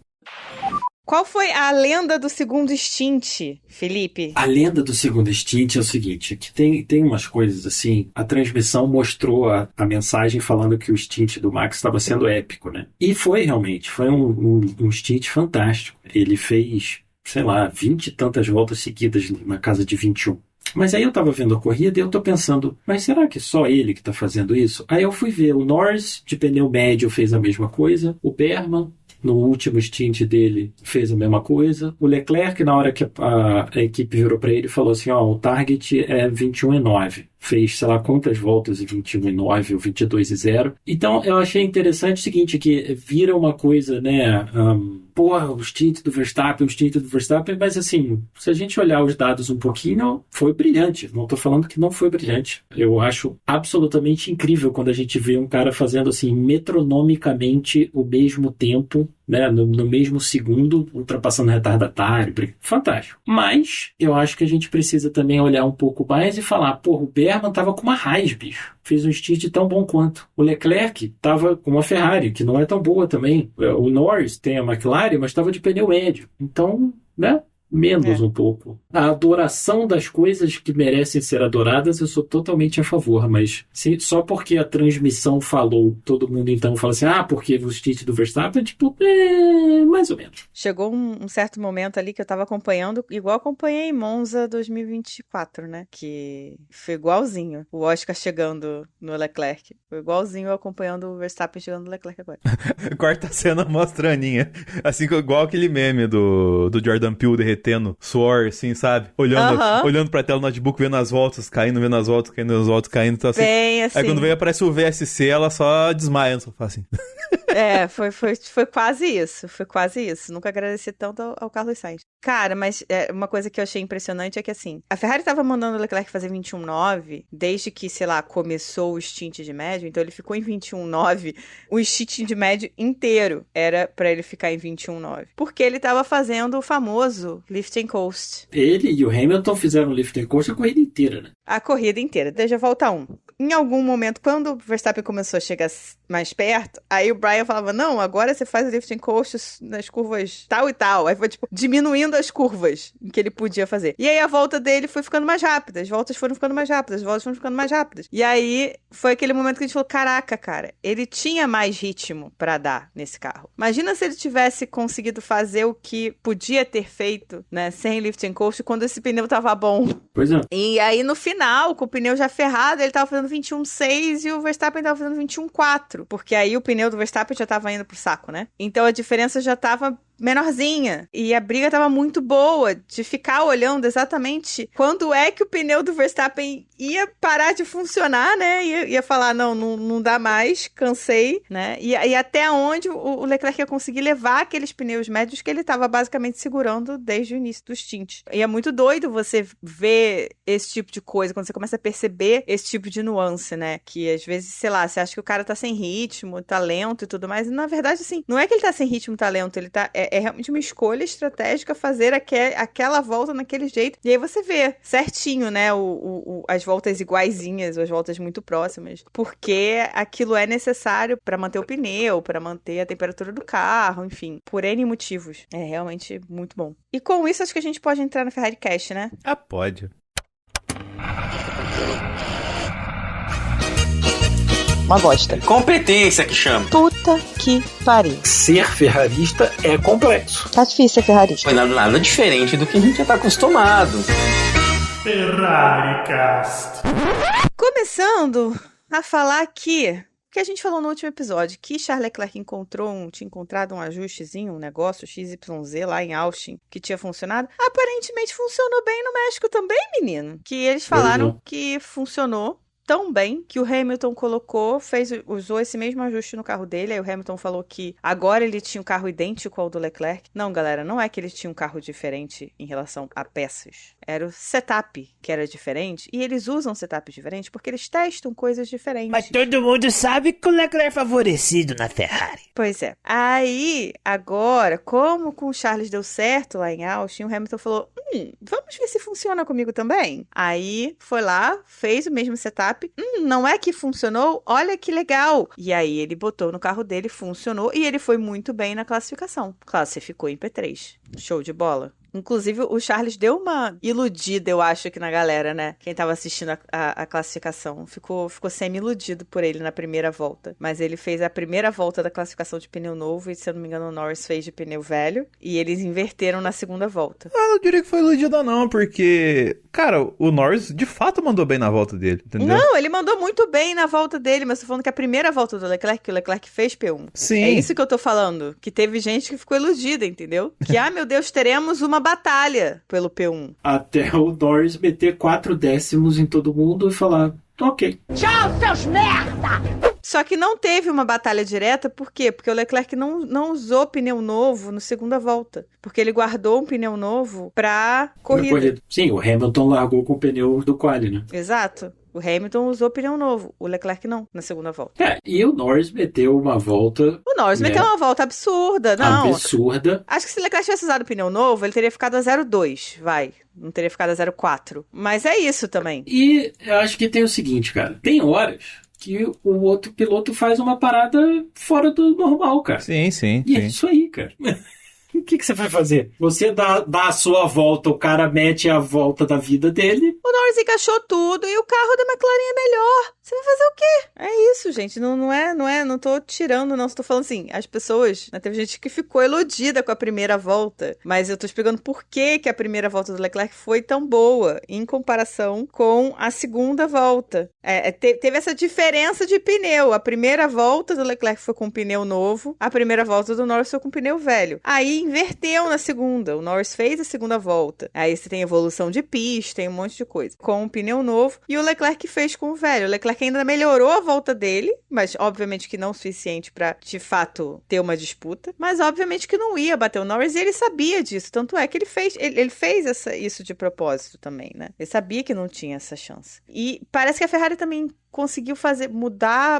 Qual foi a lenda do segundo stint, Felipe? A lenda do segundo stint é o seguinte, que tem umas coisas assim, a transmissão mostrou a mensagem falando que o stint do Max estava sendo épico, né? E foi realmente, foi um stint fantástico. Ele fez, sei lá, 20 e tantas voltas seguidas na casa de 21. Mas aí eu tava vendo a corrida e eu tô pensando, mas será que só ele que tá fazendo isso? Aí eu fui ver, o Norris de pneu médio fez a mesma coisa, o Berman no último stint dele fez a mesma coisa, o Leclerc na hora que a equipe virou para ele falou assim, ó, o target é 21,9. fez, sei lá, quantas voltas em 21,9 ou 22,0. Então, eu achei interessante o seguinte, que vira uma coisa, né, o stint do Verstappen, mas assim, se a gente olhar os dados um pouquinho, foi brilhante. Não estou falando que não foi brilhante. Eu acho absolutamente incrível quando a gente vê um cara fazendo assim, metronomicamente o mesmo tempo, né, no mesmo segundo, ultrapassando retardatário. Fantástico. Mas eu acho que a gente precisa também olhar um pouco mais e falar, o Berman tava com uma Haas, bicho. Fez um stint tão bom quanto. O Leclerc tava com uma Ferrari, que não é tão boa também. O Norris tem a McLaren, mas estava de pneu médio. Então, né? Menos um pouco. A adoração das coisas que merecem ser adoradas, eu sou totalmente a favor, mas só porque a transmissão falou, todo mundo então fala assim, porque o stint do Verstappen, mais ou menos. Chegou um certo momento ali que eu tava acompanhando, igual acompanhei Monza 2024, né? Que foi igualzinho o Oscar chegando no Leclerc. Foi igualzinho eu acompanhando o Verstappen chegando no Leclerc agora. Quarta cena mostra a Aninha. Assim, igual aquele meme do Jordan Peele derretendo suor, assim, sabe? Olhando pra tela do notebook, vendo as voltas caindo, tá assim. Bem assim. Aí quando vem aparece o VSC, ela só desmaia no sofá, assim. Foi quase isso. Foi quase isso. Nunca agradeci tanto ao Carlos Sainz. Cara, mas uma coisa que eu achei impressionante é que, assim, a Ferrari tava mandando o Leclerc fazer 21,9 desde que, sei lá, começou o stint de médio, então ele ficou em 21,9 o stint de médio inteiro era pra ele ficar em 21,9. Porque ele tava fazendo o famoso lift and coast. Ele e o Hamilton fizeram lift and coast a corrida inteira, né? A corrida inteira, desde a volta 1. Em algum momento, quando o Verstappen começou a chegar mais perto, aí o Brian falava, não, agora você faz o lift and coast nas curvas tal e tal. Aí foi, diminuindo as curvas que ele podia fazer. E aí a volta dele foi ficando mais rápida, as voltas foram ficando mais rápidas, as voltas foram ficando mais rápidas. E aí foi aquele momento que a gente falou, caraca, cara, ele tinha mais ritmo pra dar nesse carro. Imagina se ele tivesse conseguido fazer o que podia ter feito, né, sem lift and coast, quando esse pneu tava bom. Pois é. E aí no final, com o pneu já ferrado, ele tava fazendo 21,6 e o Verstappen tava fazendo 21,4. Porque aí o pneu do Verstappen já tava indo pro saco, né? Então a diferença já tava menorzinha. E a briga tava muito boa de ficar olhando exatamente quando é que o pneu do Verstappen ia parar de funcionar, né? Ia falar, não dá mais, cansei, né? E até onde o Leclerc ia conseguir levar aqueles pneus médios que ele tava basicamente segurando desde o início do stint. E é muito doido você ver esse tipo de coisa, quando você começa a perceber esse tipo de nuance, né? Que às vezes, sei lá, você acha que o cara tá sem ritmo, tá lento e tudo mais, e na verdade, assim, não é que ele tá sem ritmo, tá lento, ele tá... É realmente uma escolha estratégica fazer aquela volta naquele jeito. E aí você vê certinho, né, as voltas iguaizinhas, ou as voltas muito próximas. Porque aquilo é necessário para manter o pneu, para manter a temperatura do carro, enfim. Por N motivos. É realmente muito bom. E com isso, acho que a gente pode entrar no Ferrari Cash, né? Pode. Uma bosta. Competência que chama. Puta que pariu. Ser ferrarista é complexo. Tá difícil ser ferrarista. Foi nada diferente do que a gente já tá acostumado. Ferrari Cast. Começando a falar aqui o que a gente falou no último episódio, que Charles Leclerc tinha encontrado um ajustezinho, um negócio XYZ lá em Austin, que tinha funcionado. Aparentemente funcionou bem no México também, menino. Que eles falaram que funcionou tão bem que o Hamilton usou esse mesmo ajuste no carro dele. Aí o Hamilton falou que agora ele tinha um carro idêntico ao do Leclerc. Não, galera, não é que ele tinha um carro diferente em relação a peças. Era o setup que era diferente. E eles usam setups diferentes porque eles testam coisas diferentes. Mas todo mundo sabe que o Leclerc é favorecido na Ferrari. Pois é. Aí, agora, como com o Charles deu certo lá em Austin, o Hamilton falou, vamos ver se funciona comigo também. Aí, foi lá, fez o mesmo setup. Não é que funcionou? Olha que legal. E aí, ele botou no carro dele, funcionou, e ele foi muito bem na classificação. Classificou em P3. Show de bola. Inclusive, o Charles deu uma iludida, eu acho, aqui na galera, né? Quem tava assistindo a classificação. Ficou semi-iludido por ele na primeira volta. Mas ele fez a primeira volta da classificação de pneu novo e, se eu não me engano, o Norris fez de pneu velho. E eles inverteram na segunda volta. Eu não diria que foi iludido não, porque... Cara, o Norris, de fato, mandou bem na volta dele, entendeu? Não, ele mandou muito bem na volta dele, mas tô falando que a primeira volta do Leclerc, que o Leclerc fez P1. Sim. É isso que eu tô falando. Que teve gente que ficou iludida, entendeu? Que, meu Deus, teremos uma batalha pelo P1. Até o Norris meter 4 décimos em todo mundo e falar, ok. Só que não teve uma batalha direta, por quê? Porque o Leclerc não usou pneu novo no segunda volta. Porque ele guardou um pneu novo pra corrida. Sim, o Hamilton largou com o pneu do quali, né? Exato. O Hamilton usou pneu novo, o Leclerc não, na segunda volta. E o Norris meteu uma volta... O Norris meteu uma volta absurda, não. Absurda. Acho que se o Leclerc tivesse usado pneu novo, ele teria ficado a 0,2, vai. Não teria ficado a 0,4. Mas é isso também. E eu acho que tem o seguinte, cara. Tem horas que o outro piloto faz uma parada fora do normal, cara. Sim. E é isso aí, cara. O que você vai fazer? Você dá a sua volta, o cara mete a volta da vida dele. O Norris encaixou tudo e o carro da McLaren é melhor. Você vai fazer o quê? É isso, gente. Não tô tirando, não. Estou falando assim, as pessoas, né, teve gente que ficou iludida com a primeira volta, mas eu tô explicando por que a primeira volta do Leclerc foi tão boa em comparação com a segunda volta. Teve essa diferença de pneu. A primeira volta do Leclerc foi com pneu novo, a primeira volta do Norris foi com pneu velho. Aí inverteu na segunda. O Norris fez a segunda volta. Aí você tem evolução de pista, tem um monte de coisa. Com um pneu novo. E o Leclerc fez com o velho. O Leclerc ainda melhorou a volta dele, mas obviamente que não o suficiente pra, de fato, ter uma disputa. Mas obviamente que não ia bater o Norris e ele sabia disso. Tanto é que ele fez isso de propósito também, né? Ele sabia que não tinha essa chance. E parece que a Ferrari também conseguiu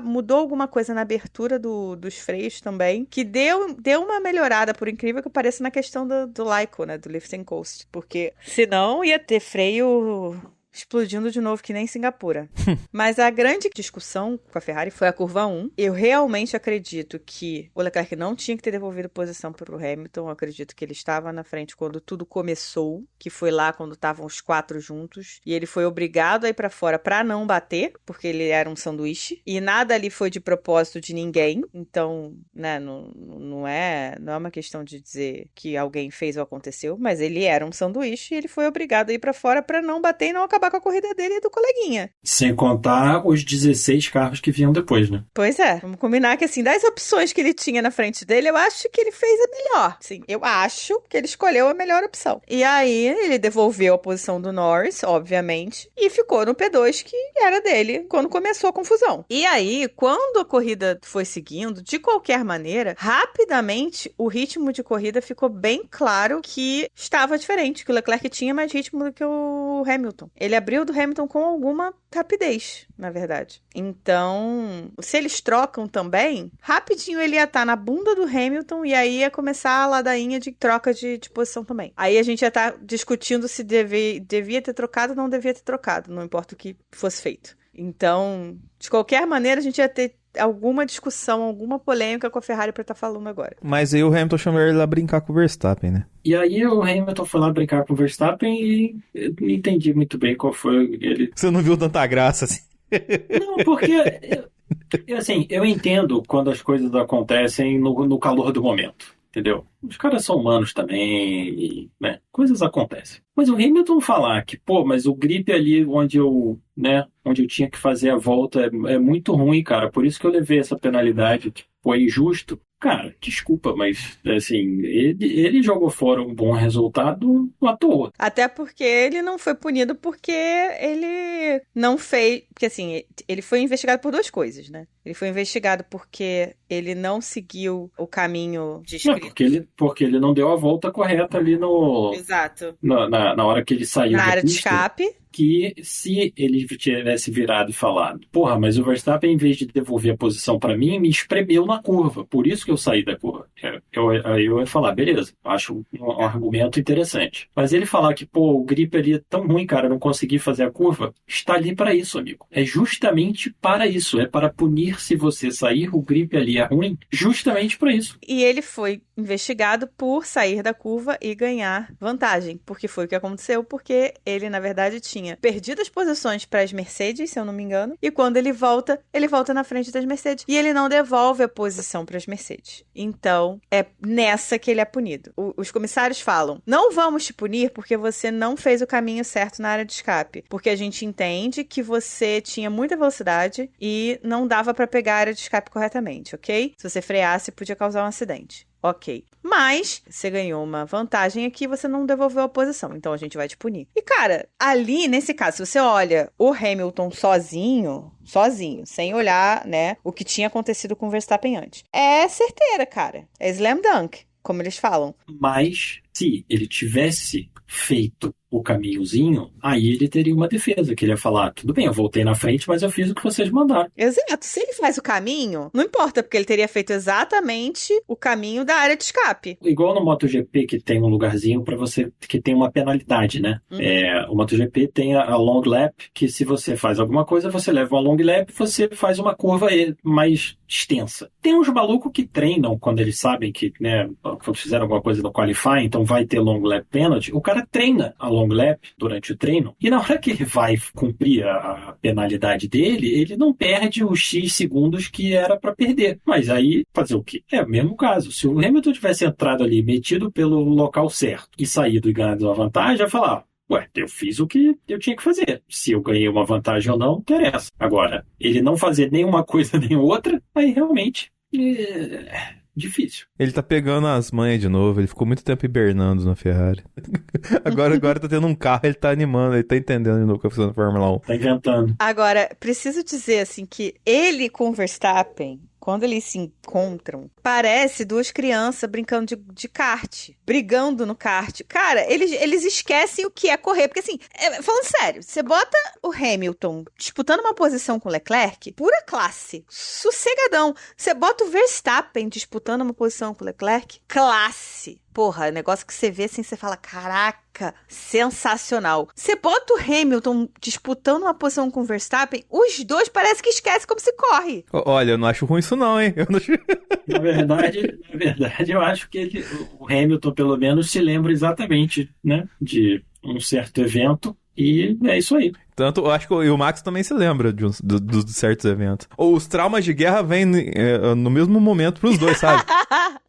mudou alguma coisa na abertura dos freios também, que deu uma melhorada, por incrível que pareça, na questão do LICO, né, do Lift and Coast, porque senão ia ter freio explodindo de novo, que nem Singapura. Mas a grande discussão com a Ferrari foi a curva 1. Eu realmente acredito que o Leclerc não tinha que ter devolvido posição para o Hamilton. Eu acredito que ele estava na frente quando tudo começou, que foi lá quando estavam os 4 juntos. E ele foi obrigado a ir para fora para não bater, porque ele era um sanduíche. E nada ali foi de propósito de ninguém. Então, né, não é uma questão de dizer que alguém fez ou aconteceu, mas ele era um sanduíche e ele foi obrigado a ir para fora para não bater e não acabar com a corrida dele e do coleguinha. Sem contar os 16 carros que vinham depois, né? Pois é. Vamos combinar que, assim, das opções que ele tinha na frente dele, eu acho que ele fez a melhor. Sim, eu acho que ele escolheu a melhor opção. E aí, ele devolveu a posição do Norris, obviamente, e ficou no P2, que era dele, quando começou a confusão. E aí, quando a corrida foi seguindo, de qualquer maneira, rapidamente, o ritmo de corrida ficou bem claro que estava diferente, que o Leclerc tinha mais ritmo do que o Hamilton. Ele abriu do Hamilton com alguma rapidez, na verdade. Então, se eles trocam também, rapidinho ele ia estar na bunda do Hamilton e aí ia começar a ladainha de troca de posição também. Aí a gente ia estar discutindo se devia ter trocado ou não devia ter trocado, não importa o que fosse feito. Então, de qualquer maneira, a gente ia ter alguma discussão, alguma polêmica com a Ferrari pra estar falando agora. Mas aí o Hamilton chamou ele lá brincar com o Verstappen, né? E aí o Hamilton foi lá brincar com o Verstappen e eu não entendi muito bem qual foi ele... Você não viu tanta graça assim? Não, porque... assim, eu entendo quando as coisas acontecem no calor do momento, entendeu? Os caras são humanos também, e, né, coisas acontecem. Mas o Hamilton falar que, mas o grip ali onde eu tinha que fazer a volta é muito ruim, cara, por isso que eu levei essa penalidade, que foi injusto. Cara, desculpa, mas assim, ele jogou fora um bom resultado à toa. Até porque ele não foi punido porque ele não fez... Porque assim, ele foi investigado por 2 coisas, né? Ele foi investigado porque ele não seguiu o caminho descrito. Não, porque ele não deu a volta correta ali no... Exato. Na hora que ele saiu na da área de pista. escape. Que se ele tivesse virado e falado, mas o Verstappen, em vez de devolver a posição para mim, me espremeu na curva, por isso que eu saí da curva. Aí eu ia falar, beleza, acho um argumento interessante. Mas ele falar que, o grip ali é tão ruim, cara, eu não consegui fazer a curva, está ali para isso, amigo. É justamente para isso, é para punir se você sair, o grip ali é ruim, justamente para isso. E ele foi investigado por sair da curva e ganhar vantagem, porque foi o que aconteceu, porque ele, na verdade, tinha perdido as posições para as Mercedes, se eu não me engano, e quando ele volta na frente das Mercedes. E ele não devolve a posição para as Mercedes. Então, é nessa que ele é punido. Os comissários falam, não vamos te punir porque você não fez o caminho certo na área de escape, porque a gente entende que você tinha muita velocidade e não dava para pegar a área de escape corretamente, ok? Se você freasse, podia causar um acidente. Ok. Mas você ganhou uma vantagem aqui, você não devolveu a posição, então a gente vai te punir. E, cara, ali, nesse caso, se você olha o Hamilton sozinho, sem olhar, né, o que tinha acontecido com o Verstappen antes, é certeira, cara. É slam dunk, como eles falam. Mas, se ele tivesse feito o caminhozinho, aí ele teria uma defesa, que ele ia falar, tudo bem, eu voltei na frente, mas eu fiz o que vocês mandaram. Exato. Se ele faz o caminho, não importa, porque ele teria feito exatamente o caminho da área de escape. Igual no MotoGP, que tem um lugarzinho para você, que tem uma penalidade, né? O MotoGP tem a long lap, que se você faz alguma coisa, você leva uma long lap, você faz uma curva mais extensa. Tem uns malucos que treinam quando eles sabem que, né, fizeram alguma coisa no qualifying, então vai ter long lap penalty, o cara treina a long lap durante o treino, e na hora que ele vai cumprir a penalidade dele, ele não perde os X segundos que era para perder. Mas aí, fazer o quê? É o mesmo caso. Se o Hamilton tivesse entrado ali, metido pelo local certo, e saído e ganhado uma vantagem, já falar, ué, eu fiz o que eu tinha que fazer. Se eu ganhei uma vantagem ou não, interessa. Agora, ele não fazer nenhuma coisa nem outra, aí realmente difícil. Ele tá pegando as manhas de novo, ele ficou muito tempo hibernando na Ferrari. agora tá tendo um carro, ele tá animando, ele tá entendendo de novo o que funciona na Fórmula 1. Tá inventando. Agora, preciso dizer, assim, que ele com o Verstappen, quando eles se encontram, parece duas crianças brincando de kart, brigando no kart. Cara, eles esquecem o que é correr, porque assim, falando sério, você bota o Hamilton disputando uma posição com o Leclerc, pura classe, sossegadão. Você bota o Verstappen disputando uma posição com o Leclerc, classe. Porra, negócio que você vê assim, você fala, caraca, sensacional. Você bota o Hamilton disputando uma posição com o Verstappen, os dois parece que esquecem como se corre. Olha, eu não acho ruim isso não, hein? Eu não acho... Na verdade, eu acho que o Hamilton, pelo menos, se lembra exatamente, né, de um certo evento, e é isso aí. Tanto, eu acho que o Max também se lembra de dos certos eventos. Ou os traumas de guerra vêm no mesmo momento pros dois, sabe?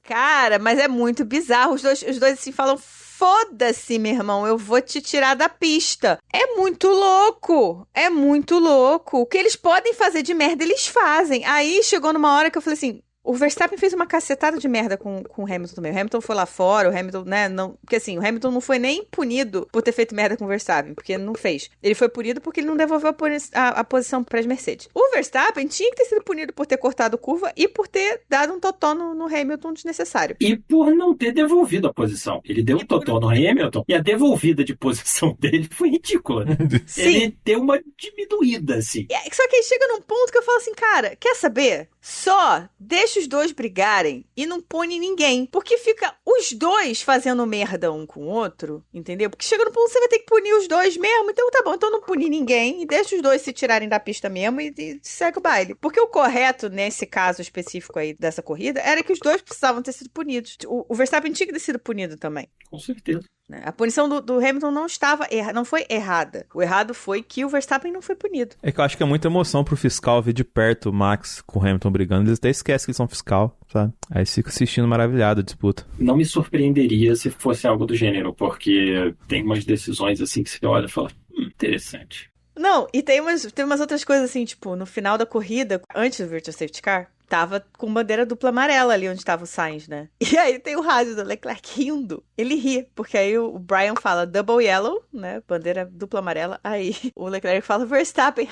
Cara, mas é muito bizarro. Os dois assim falam, foda-se, meu irmão, eu vou te tirar da pista. É muito louco. É muito louco. O que eles podem fazer de merda, eles fazem. Aí chegou numa hora que eu falei assim, o Verstappen fez uma cacetada de merda com o Hamilton também. O Hamilton foi lá fora, o Hamilton, né, não... Porque assim, o Hamilton não foi nem punido por ter feito merda com o Verstappen, porque ele não fez. Ele foi punido porque ele não devolveu a posição para as Mercedes. O Verstappen tinha que ter sido punido por ter cortado curva e por ter dado um totó no Hamilton desnecessário. E por não ter devolvido a posição. Ele deu um totó no Hamilton e a devolvida de posição dele foi ridícula. Sim. Ele deu uma diminuída, assim. Só que aí chega num ponto que eu falo assim, cara, quer saber? Só deixa os dois brigarem e não pune ninguém. Porque fica os dois fazendo merda um com o outro, entendeu? Porque chega no ponto que você vai ter que punir os dois mesmo. Então tá bom, então não punir ninguém e deixa os dois se tirarem da pista mesmo e segue o baile. Porque o correto, nesse caso específico aí dessa corrida, era que os dois precisavam ter sido punidos. O Verstappen tinha que ter sido punido também. Com certeza. A punição do Hamilton não foi errada. O errado foi que o Verstappen não foi punido. É que eu acho que é muita emoção pro fiscal ver de perto o Max com o Hamilton brigando. Eles até esquecem que eles são fiscal, sabe? Aí fica assistindo maravilhado a disputa. Não me surpreenderia se fosse algo do gênero, porque tem umas decisões assim que você olha e fala, interessante. Não, e tem umas outras coisas assim, tipo, no final da corrida, antes do Virtual Safety Car, tava com bandeira dupla amarela ali onde tava o Sainz, né? E aí tem o rádio do Leclerc rindo. Ele ri, porque aí o Brian fala double yellow, né? Bandeira dupla amarela. Aí o Leclerc fala Verstappen,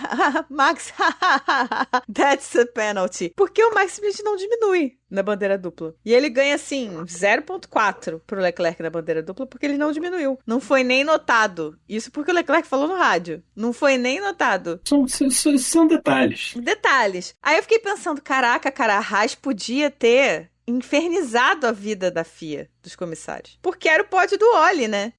Max, that's a penalty. Porque o Max simplesmente não diminui na bandeira dupla. E ele ganha, assim, 0,4 pro Leclerc na bandeira dupla, porque ele não diminuiu. Não foi nem notado. Isso porque o Leclerc falou no rádio. Não foi nem notado. São detalhes. Detalhes. Aí eu fiquei pensando, caraca, cara, a Haas podia ter infernizado a vida da FIA, dos comissários. Porque era o pódio do Oli, né?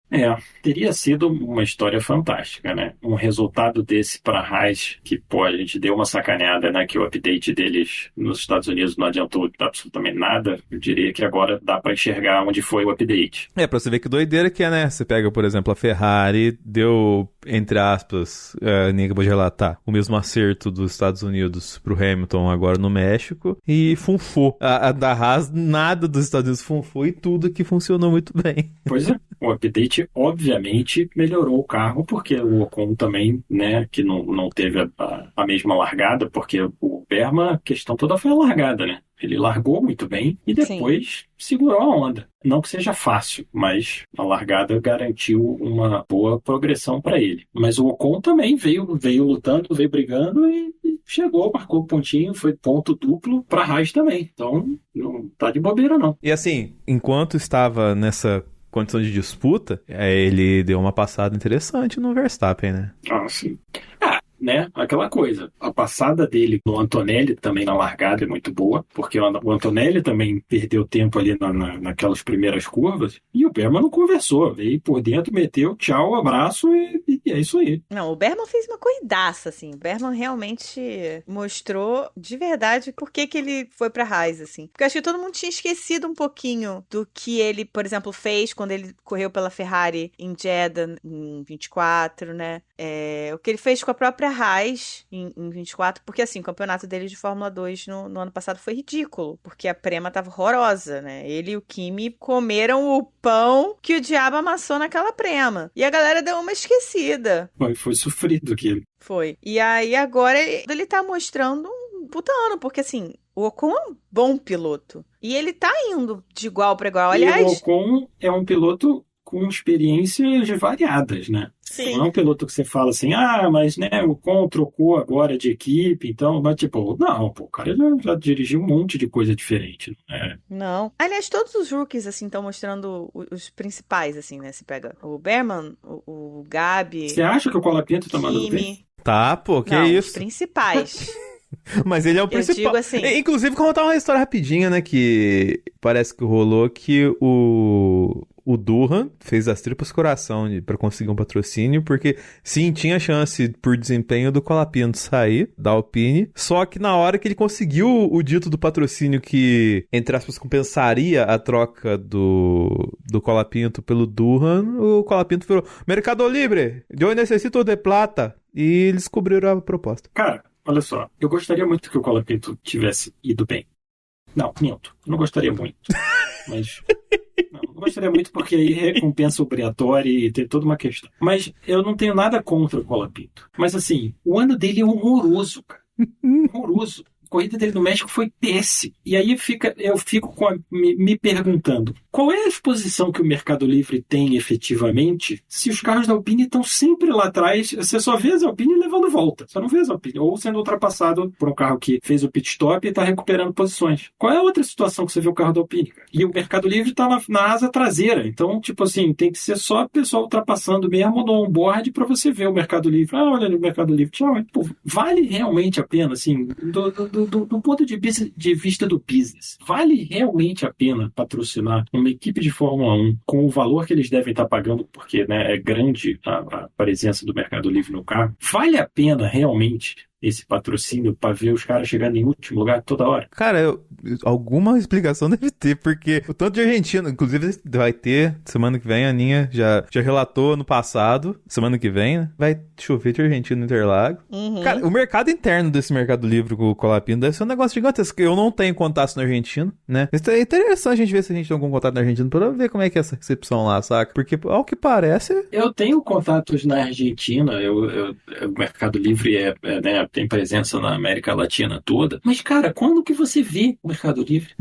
Teria sido uma história fantástica, né? Um resultado desse para a Haas, que, pô, a gente deu uma sacaneada, né? Que o update deles nos Estados Unidos não adiantou absolutamente nada. Eu diria que agora dá para enxergar onde foi o update. Pra você ver que doideira que é, né? Você pega, por exemplo, a Ferrari, deu, entre aspas, ninguém acabou de relatar, o mesmo acerto dos Estados Unidos pro Hamilton agora no México, e funfou. A da Haas, nada dos Estados Unidos funfou e tudo que funcionou muito bem. Pois é. O update, obviamente, melhorou o carro, porque o Ocon também, né, que não teve a mesma largada, porque o Berman, a questão toda foi a largada, né? Ele largou muito bem e depois segurou a onda. Não que seja fácil, mas a largada garantiu uma boa progressão para ele. Mas o Ocon também veio lutando, veio brigando e chegou, marcou o pontinho, foi ponto duplo para a Haas também. Então, não tá de bobeira, não. E assim, enquanto estava nessa condição de disputa, ele deu uma passada interessante no Verstappen, né? Ah, sim. Né? Aquela coisa. A passada dele no Antonelli também na largada é muito boa, porque o Antonelli também perdeu tempo ali naquelas primeiras curvas e o Berman não conversou. Veio por dentro, meteu, tchau, abraço e é isso aí. Não, o Berman fez uma corridaça, assim. O Berman realmente mostrou de verdade por que ele foi pra Haas, assim. Porque eu acho que todo mundo tinha esquecido um pouquinho do que ele, por exemplo, fez quando ele correu pela Ferrari em Jeddah em 24, né? O que ele fez com a própria Haas em 24, porque assim, o campeonato dele de Fórmula 2 no ano passado foi ridículo, porque a Prema tava horrorosa, né? Ele e o Kimi comeram o pão que o diabo amassou naquela Prema. E a galera deu uma esquecida. Foi sofrido aquilo. Foi. E aí agora ele tá mostrando um puta ano, porque assim, o Ocon é um bom piloto. E ele tá indo de igual para igual. Aliás, e o Ocon é um piloto com experiências variadas, né? Sim. Não é um piloto que você fala assim, mas né, o Ocon trocou agora de equipe, então, mas tipo, não, pô, o cara já dirigiu um monte de coisa diferente, né? Não. Aliás, todos os rookies, assim, estão mostrando os principais, assim, né? Você pega o Berman, o Gabi... Você acha que o Colapinto tá mandando bem? Tá, pô, que não, isso? Os principais. Mas ele é o principal. Eu digo assim... Inclusive, contar uma história rapidinha, né? Que parece que rolou que o Durham fez as tripas coração pra conseguir um patrocínio, porque sim, tinha chance por desempenho do Colapinto sair da Alpine, só que na hora que ele conseguiu o dito do patrocínio que, entre aspas, compensaria a troca do Colapinto pelo Durham, o Colapinto falou, Mercado Libre, eu necessito de plata, e eles cobriram a proposta. Cara, olha só, eu gostaria muito que o Colapinto tivesse ido bem. Não, minto, eu não gostaria muito, mas... Não gostaria muito porque aí recompensa obrigatória e tem toda uma questão. Mas eu não tenho nada contra o Colapinto. Mas assim, o ano dele é horroroso, cara. Horroroso. A corrida dele no México foi péssima. E aí eu fico me perguntando, qual é a exposição que o Mercado Livre tem efetivamente se os carros da Alpine estão sempre lá atrás, você só vê as Alpine levando volta, você não vê as Alpine, ou sendo ultrapassado por um carro que fez o pit stop e está recuperando posições. Qual é a outra situação que você vê o carro da Alpine, cara? E o Mercado Livre está na asa traseira, então, tipo assim, tem que ser só o pessoal ultrapassando mesmo no onboard para você ver o Mercado Livre. Olha no Mercado Livre, tchau. Pô, vale realmente a pena, assim, do ponto de vista do business, vale realmente a pena patrocinar uma equipe de Fórmula 1 com o valor que eles devem estar pagando, porque né, é grande a presença do Mercado Livre no carro? Vale a pena realmente esse patrocínio para ver os caras chegando em último lugar toda hora? Cara, alguma explicação deve ter, porque o tanto de argentino, inclusive vai ter, semana que vem, a Aninha já relatou no passado, semana que vem, né, vai chover de argentino no Interlagos. Uhum. Cara, o mercado interno desse Mercado Livre com o Colapinto deve ser um negócio gigantesco. Eu não tenho contato no argentino, né? É interessante a gente ver se a gente tem algum contato no argentino pra ver como é que é essa recepção lá, saca? Porque, ao que parece... Eu tenho contatos na Argentina, o Mercado Livre né, tem presença na América Latina toda. Mas, cara, quando que você vê o Mercado Livre?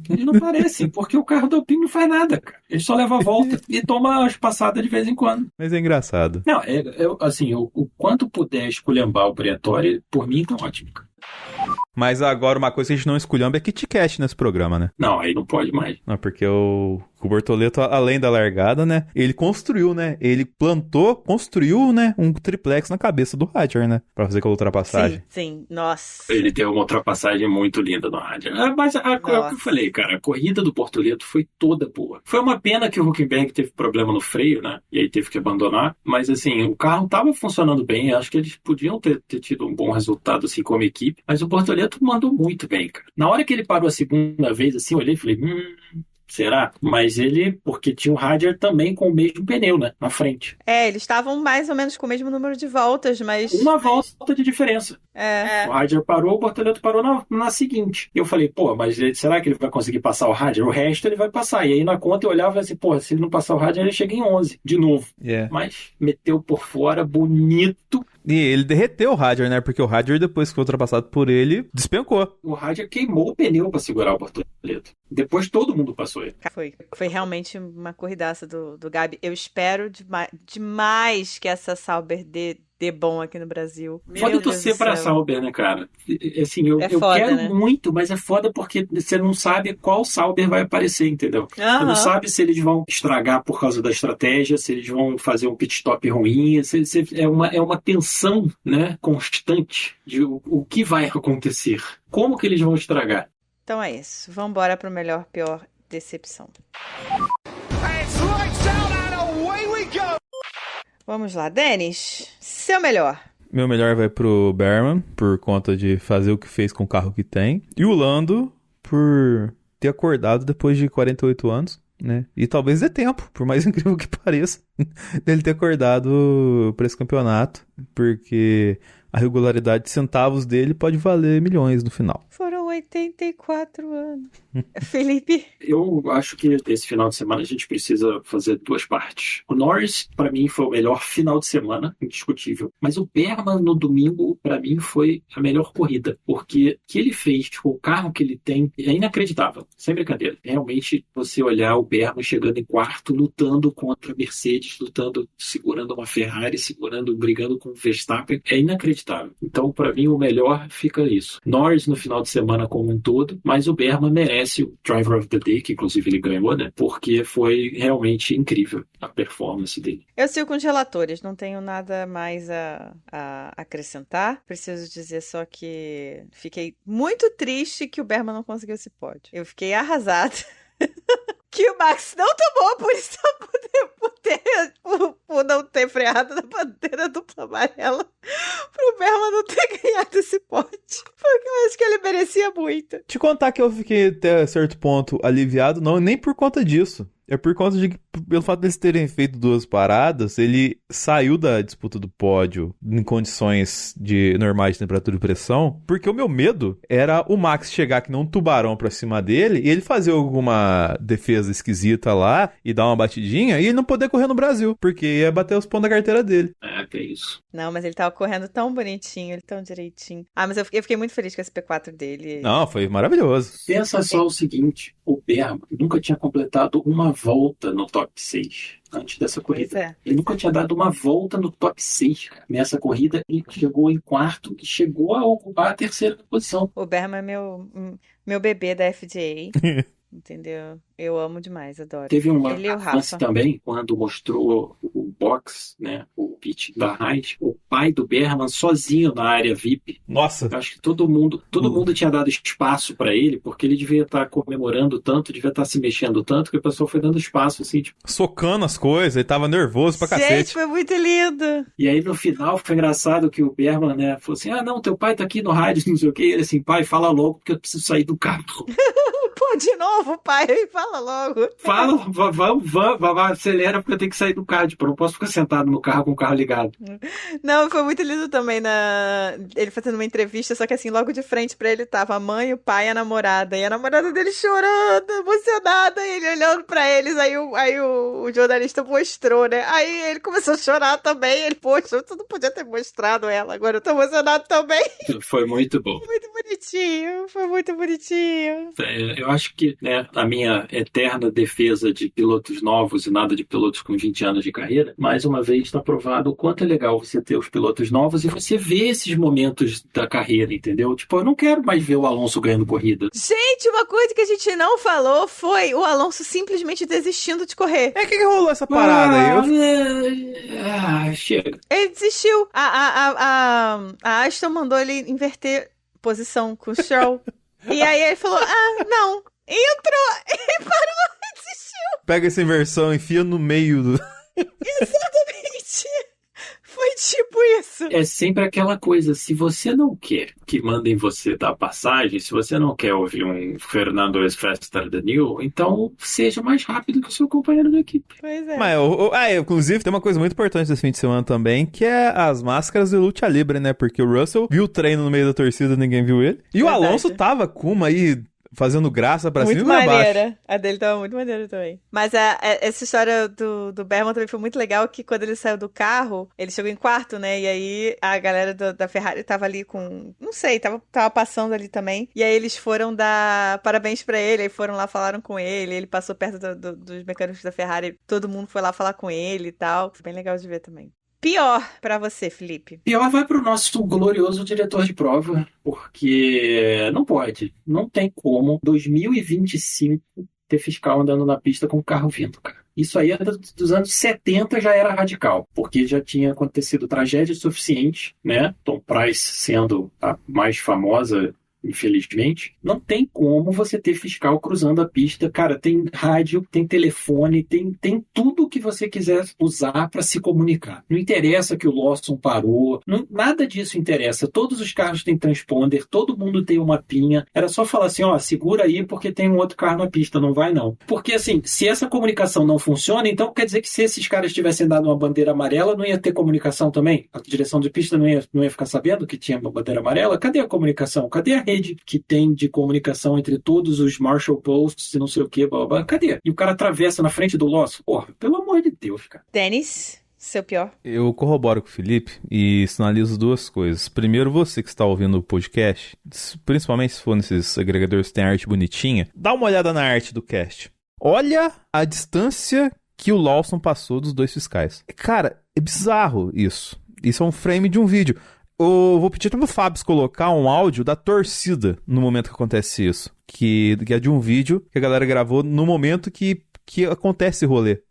Eles não aparecem, porque o carro da Alpine não faz nada, cara. Ele só leva a volta e toma as passadas de vez em quando. Mas é engraçado. Não, assim, o quanto puder esculhambar o Briatore, por mim tá ótimo, cara. Mas agora uma coisa que a gente não esculhamba é Kit Kat nesse programa, né? Não, aí não pode mais. Não, porque o Bortoleto, além da largada, né? Ele construiu, né? Ele construiu, né? Um triplex na cabeça do Hadjar, né? Pra fazer aquela ultrapassagem. Sim, nossa. Ele teve uma ultrapassagem muito linda no Hadjar. Mas é o que eu falei, cara. A corrida do Bortoleto foi toda boa. Foi uma pena que o Hülkenberg teve problema no freio, né? E aí teve que abandonar. Mas, assim, o carro tava funcionando bem. Acho que eles podiam ter tido um bom resultado, assim, como equipe. Mas o Bortoleto mandou muito bem, cara. Na hora que ele parou a segunda vez, assim, eu olhei e falei, será? Mas ele, porque tinha o Hadjar também com o mesmo pneu, né? Na frente. Eles estavam mais ou menos com o mesmo número de voltas, mas... Uma volta de diferença. O Hadjar parou, o Bortoleto parou na seguinte. E eu falei, pô, mas será que ele vai conseguir passar o Hadjar? O resto ele vai passar. E aí na conta eu olhava assim, pô, se ele não passar o Hadjar, ele chega em 11, de novo. Mas meteu por fora, bonito. E ele derreteu o Hadjar, né? Porque o Hadjar, depois que foi ultrapassado por ele, despencou. O Hadjar queimou o pneu pra segurar o Bortoleto. Depois todo mundo passou ele. Foi realmente uma corridaça do Gabi. Eu espero demais que essa Sauber dê bom aqui no Brasil. Foda torcer pra Sauber, né, cara? Assim, eu foda, quero né? muito, mas é foda porque você não sabe qual Sauber vai aparecer, entendeu? Você não sabe se eles vão estragar por causa da estratégia, se eles vão fazer um pit stop ruim. É uma tensão, né, constante de o que vai acontecer. Como que eles vão estragar? Então é isso. Vamos embora pro melhor, pior decepção. Vamos lá, Denis, seu melhor. Meu melhor vai pro Behrman, por conta de fazer o que fez com o carro que tem. E o Lando, por ter acordado depois de 48 anos, né? E talvez dê tempo, por mais incrível que pareça, dele ter acordado pra esse campeonato. Porque a regularidade de centavos dele pode valer milhões no final. Foram 84 anos. Felipe? Eu acho que esse final de semana a gente precisa fazer duas partes. O Norris, para mim, foi o melhor final de semana, indiscutível. Mas o Behrman, no domingo, para mim, foi a melhor corrida. Porque o que ele fez com o carro que ele tem é inacreditável. Sem brincadeira. Realmente, você olhar o Behrman chegando em quarto, lutando contra a Mercedes, lutando, segurando uma Ferrari, brigando com o Verstappen, é inacreditável. Então, para mim, o melhor fica isso. Norris no final de semana como um todo, mas o Behrman merece o Driver of the Day, que inclusive ele ganhou, né? Porque foi realmente incrível a performance dele. Eu sigo com os relatores, não tenho nada mais a acrescentar. Preciso dizer só que fiquei muito triste que o Behrman não conseguiu esse pódio. Eu fiquei arrasada. Que o Max não tomou a punição por não ter freado na bandeira dupla amarela pro Behrman não ter ganhado esse pódio. Porque eu acho que ele merecia muito. Te contar que eu fiquei até certo ponto aliviado, não, nem por conta disso. É por conta de que, pelo fato deles terem feito duas paradas, ele saiu da disputa do pódio em condições normais de temperatura e pressão, porque o meu medo era o Max chegar que nem um tubarão pra cima dele e ele fazer alguma defesa esquisita lá e dar uma batidinha e ele não poder correr no Brasil, porque ia bater os pontos da carteira dele. É, que é isso. Não, mas ele tava correndo tão bonitinho, ele tão direitinho. Ah, mas eu fiquei muito feliz com esse P4 dele. Não, foi maravilhoso. Pensa só o seguinte, o Behrman nunca tinha completado uma volta no top 6 antes dessa corrida. Pois é. Ele nunca tinha dado uma volta no top 6. Nessa corrida, ele chegou em quarto e chegou a ocupar a terceira posição. O Behrman é meu bebê da FDA. Entendeu? Eu amo demais, adoro. Teve um Ele e o lance Rafa. também, quando mostrou o box, né, o pit da Haas, o pai do Behrman sozinho na área VIP. Nossa. Eu acho que todo mundo tinha dado espaço pra ele, porque ele devia estar comemorando tanto, devia estar se mexendo tanto, que o pessoal foi dando espaço, assim, tipo... Socando as coisas, ele tava nervoso pra Gente, cacete. foi muito lindo. E aí, no final, foi engraçado que o Behrman, né, falou assim, não, teu pai tá aqui no rádio, não sei o quê. E ele assim, pai, fala logo, porque eu preciso sair do carro. Pô, de novo, pai, fala logo. Fala, vamos, acelera, porque eu tenho que sair do carro. Tipo, eu não posso ficar sentado no carro com o carro ligado. Não, foi muito lindo também ele fazendo uma entrevista, só que assim, logo de frente pra ele tava a mãe, o pai e a namorada. E a namorada dele chorando, emocionada, e ele olhando pra eles. Aí o jornalista mostrou, né? Aí ele começou a chorar também. Ele, poxa, tu não podia ter mostrado ela, agora eu tô emocionado também. Foi muito bom. Muito bonitinho, foi muito bonitinho. Eu acho que, né, a minha eterna defesa de pilotos novos e nada de pilotos com 20 anos de carreira, mais uma vez está provado o quanto é legal você ter os pilotos novos e você ver esses momentos da carreira, entendeu? Tipo, eu não quero mais ver o Alonso ganhando corrida. Gente, uma coisa que a gente não falou foi o Alonso simplesmente desistindo de correr. É, o que rolou essa parada aí? Chega. Ele desistiu. A Aston mandou ele inverter posição com o Stroll. E aí ele falou, não. E entrou. E parou e desistiu. Pega essa inversão, enfia no meio do... Exatamente. Foi tipo isso. É sempre aquela coisa, se você não quer que mandem você dar passagem, se você não quer ouvir um Fernando is faster than you, então seja mais rápido que o seu companheiro da equipe. Pois é. Mas, inclusive, tem uma coisa muito importante desse fim de semana também, que é as máscaras de luta livre, né? Porque o Russell viu o treino no meio da torcida, ninguém viu ele. E o Verdade. Alonso tava com uma aí... fazendo graça pra Muito cima e pra baixo. maneira. A dele tava muito maneira também. Mas essa história do Berman também foi muito legal, que quando ele saiu do carro, ele chegou em quarto, né? E aí a galera da Ferrari tava ali com... Não sei, tava passando ali também. E aí eles foram dar parabéns pra ele, aí foram lá, falaram com ele passou perto dos mecânicos da Ferrari, todo mundo foi lá falar com ele e tal. Foi bem legal de ver também. Pior pra você, Felipe? Pior vai para o nosso glorioso diretor de prova, porque não pode, não tem como 2025 ter fiscal andando na pista com o carro vindo, cara. Isso aí dos anos 70 já era radical, porque já tinha acontecido tragédia suficiente, né? Tom Price sendo a mais famosa, infelizmente. Não tem como você ter fiscal cruzando a pista. Cara, tem rádio, tem telefone, tem tudo que você quiser usar para se comunicar. Não interessa que o Lawson parou, nada disso interessa. Todos os carros têm transponder, todo mundo tem uma pinha. Era só falar assim, ó, segura aí porque tem um outro carro na pista, não vai não. Porque assim, se essa comunicação não funciona, então quer dizer que se esses caras tivessem dado uma bandeira amarela, não ia ter comunicação também? A direção de pista não ia ficar sabendo que tinha uma bandeira amarela? Cadê a comunicação? Cadê a rede que tem de comunicação entre todos os Marshall Posts e não sei o que, blá, blá, blá? Cadê? E o cara atravessa na frente do Lawson. Porra, pelo amor de Deus, cara. Dennis, seu pior? Eu corroboro com o Felipe e sinalizo duas coisas. Primeiro, você que está ouvindo o podcast, principalmente se for nesses agregadores que tem arte bonitinha, dá uma olhada na arte do cast. Olha a distância que o Lawson passou dos dois fiscais. Cara, é bizarro isso. Isso é um frame de um vídeo. Eu vou pedir pro Fábio colocar um áudio da torcida no momento que acontece isso. Que é de um vídeo que a galera gravou no momento que acontece esse rolê.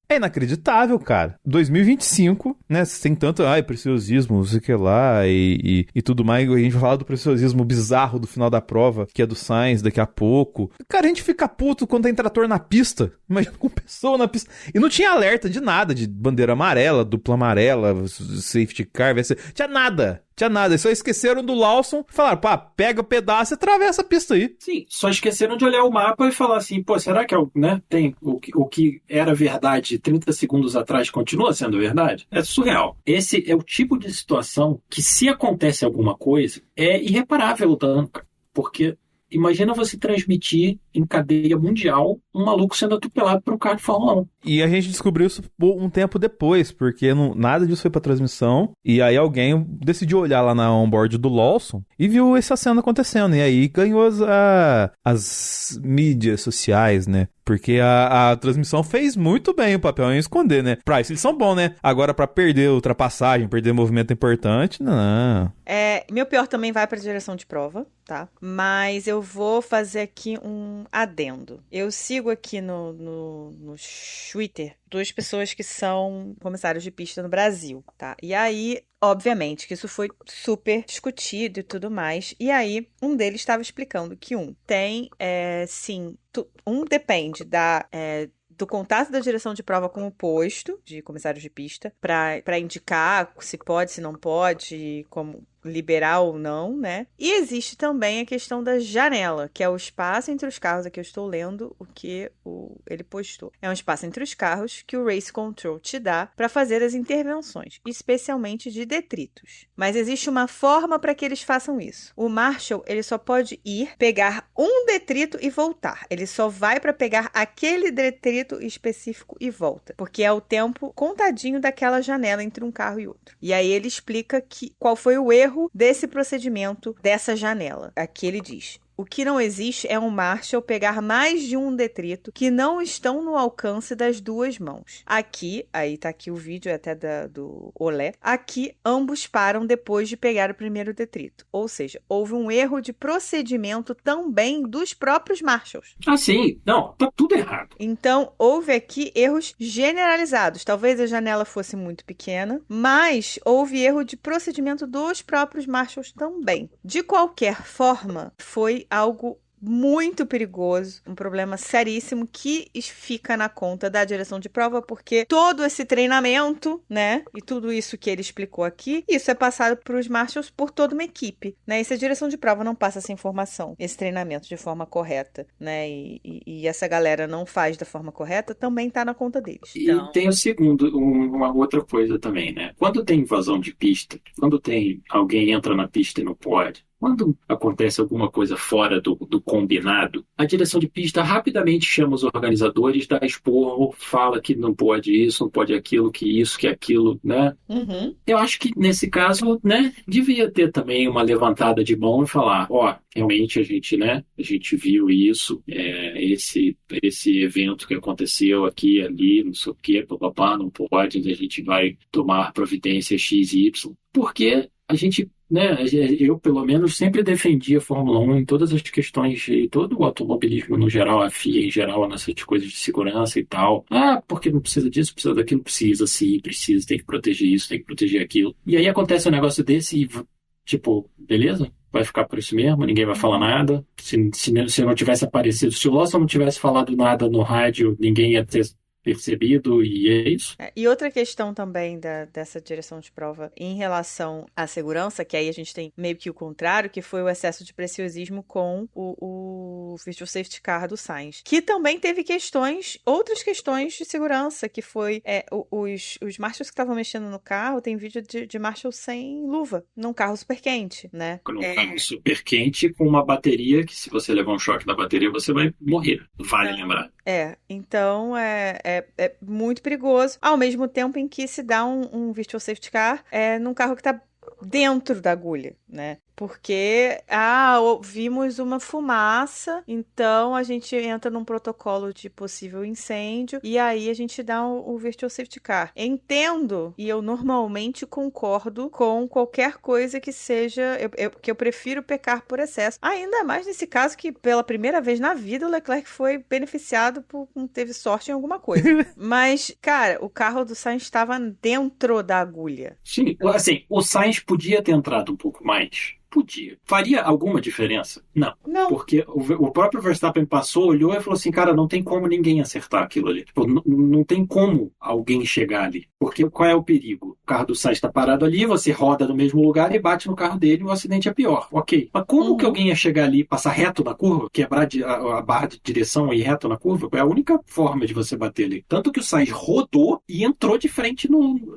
É inacreditável, cara. 2025, né? Tem tanto, preciosismo, não sei o que lá, e tudo mais. A gente vai falar do preciosismo bizarro do final da prova, que é do Sainz daqui a pouco. Cara, a gente fica puto quando tem trator na pista. Imagina com pessoa na pista. E não tinha alerta de nada, de bandeira amarela, dupla amarela, safety car, tinha nada. Tinha nada, eles só esqueceram do Lawson e falaram, pega o pedaço e atravessa a pista aí. Sim, só esqueceram de olhar o mapa e falar assim, será que tem o que era verdade 30 segundos atrás continua sendo verdade? É surreal. Esse é o tipo de situação que, se acontece alguma coisa, é irreparável o dano, porque imagina você transmitir em cadeia mundial um maluco sendo atropelado por um carro de Fórmula 1. E a gente descobriu isso um tempo depois, porque nada disso foi pra transmissão. E aí alguém decidiu olhar lá na onboard do Lawson e viu essa cena acontecendo. E aí ganhou as mídias sociais, né? Porque a transmissão fez muito bem o papel em esconder, né? Price, eles são bons, né? Agora pra perder ultrapassagem, perder movimento importante, não. Meu pior também vai pra direção de prova, tá? Mas eu vou fazer aqui um adendo. Eu sigo aqui no Twitter 2 pessoas que são comissários de pista no Brasil, tá? E aí, obviamente, que isso foi super discutido e tudo mais. E aí, um deles estava explicando que tem, sim, depende do contato da direção de prova com o posto de comissários de pista para indicar se pode, se não pode, como liberar ou não, né? E existe também a questão da janela, que é o espaço entre os carros. Aqui eu estou lendo o que ele postou. É um espaço entre os carros que o Race Control te dá para fazer as intervenções, especialmente de detritos. Mas existe uma forma para que eles façam isso. O Marshall, ele só pode ir, pegar um detrito e voltar. Ele só vai para pegar aquele detrito específico e volta, porque é o tempo contadinho daquela janela entre um carro e outro. E aí ele explica qual foi o erro desse procedimento, dessa janela. Aqui ele diz: o que não existe é um Marshall pegar mais de um detrito que não estão no alcance das duas mãos. Aqui, aí tá aqui o vídeo até do Olé. Aqui, ambos param depois de pegar o primeiro detrito. Ou seja, houve um erro de procedimento também dos próprios Marshalls. Ah, sim. Não, tá tudo errado. Então, houve aqui erros generalizados. Talvez a janela fosse muito pequena, mas houve erro de procedimento dos próprios Marshalls também. De qualquer forma, foi algo muito perigoso, um problema seríssimo que fica na conta da direção de prova, porque todo esse treinamento, né, e tudo isso que ele explicou aqui, isso é passado para os marshals por toda uma equipe, né, e se a direção de prova não passa essa informação, esse treinamento de forma correta, né, e essa galera não faz da forma correta, também tá na conta deles. E tem o segundo, uma outra coisa também, né? Quando tem invasão de pista, quando tem alguém entra na pista e não pode, quando acontece alguma coisa fora do combinado, a direção de pista rapidamente chama os organizadores, dá esporro, fala que não pode isso, não pode aquilo, que isso, que aquilo, né? Uhum. Eu acho que nesse caso, né, devia ter também uma levantada de mão e falar, ó, realmente a gente viu isso, esse evento que aconteceu aqui, ali, não sei o quê, papapá, não pode, a gente vai tomar providência X e Y, porque a gente, né, eu pelo menos sempre defendi a Fórmula 1 em todas as questões, e todo o automobilismo no geral, a FIA em geral, nessas coisas de segurança e tal. Ah, porque não precisa disso, precisa daquilo, precisa sim, precisa, tem que proteger isso, tem que proteger aquilo. E aí acontece um negócio desse e, tipo, beleza? Vai ficar por isso mesmo, ninguém vai falar nada. Se eu não tivesse aparecido, se o Lawson não tivesse falado nada no rádio, ninguém ia ter percebido, e é isso. E outra questão também dessa direção de prova em relação à segurança, que aí a gente tem meio que o contrário, que foi o excesso de preciosismo com o Virtual Safety Car do Sainz, que também teve outras questões de segurança, que foi os marshals que estavam mexendo no carro, tem vídeo de marshal sem luva, num carro super quente, né? Num carro super quente, com uma bateria que, se você levar um choque da bateria, você vai morrer. Vale lembrar. Então é muito perigoso, ao mesmo tempo em que se dá um Virtual Safety Car num carro que está dentro da agulha, né? Porque, vimos uma fumaça, então a gente entra num protocolo de possível incêndio e aí a gente dá o Virtual Safety Car. Entendo, e eu normalmente concordo com qualquer coisa que seja, que eu prefiro pecar por excesso. Ainda mais nesse caso que, pela primeira vez na vida, o Leclerc foi beneficiado teve sorte em alguma coisa. Mas, cara, o carro do Sainz estava dentro da agulha. Sim, assim, o Sainz podia ter entrado um pouco mais. Podia. Faria alguma diferença? Não. Porque o próprio Verstappen passou, olhou e falou assim, cara, não tem como ninguém acertar aquilo ali. Tipo, não tem como alguém chegar ali. Porque qual é o perigo? O carro do Sainz está parado ali, você roda no mesmo lugar e bate no carro dele e o acidente é pior. Ok. Mas como que alguém ia chegar ali, passar reto na curva, quebrar a barra de direção e ir reto na curva? É a única forma de você bater ali. Tanto que o Sainz rodou e entrou de frente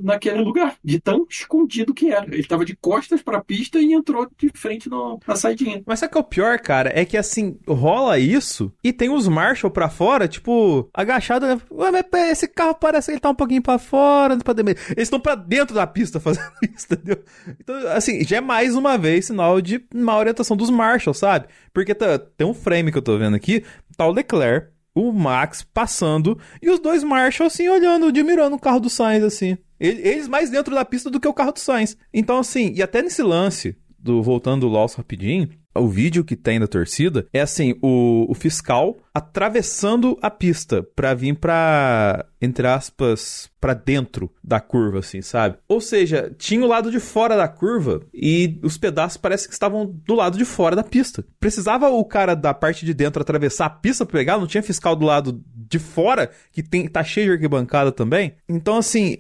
naquele lugar, de tão escondido que era. Ele estava de costas para a pista e entrou de frente na saidinha. Mas sabe o que é o pior, cara? É que assim, rola isso e tem os Marshall pra fora, tipo, agachado. Ué, mas esse carro parece que ele tá um pouquinho pra fora. Eles estão pra dentro da pista fazendo isso, entendeu? Então, assim, já é mais uma vez sinal de má orientação dos Marshall, sabe? Porque tem um frame que eu tô vendo aqui, tá o Leclerc, o Max passando e os dois Marshall, assim, olhando, admirando o carro do Sainz, assim. Eles mais dentro da pista do que o carro do Sainz. Então, assim, e até nesse lance, voltando do Lawson rapidinho, o vídeo que tem da torcida é assim, o fiscal atravessando a pista pra vir pra, entre aspas, pra dentro da curva, assim, sabe? Ou seja, tinha o lado de fora da curva e os pedaços parece que estavam do lado de fora da pista. Precisava o cara da parte de dentro atravessar a pista pra pegar, não tinha fiscal do lado de fora, que tá cheio de arquibancada também. Então, assim,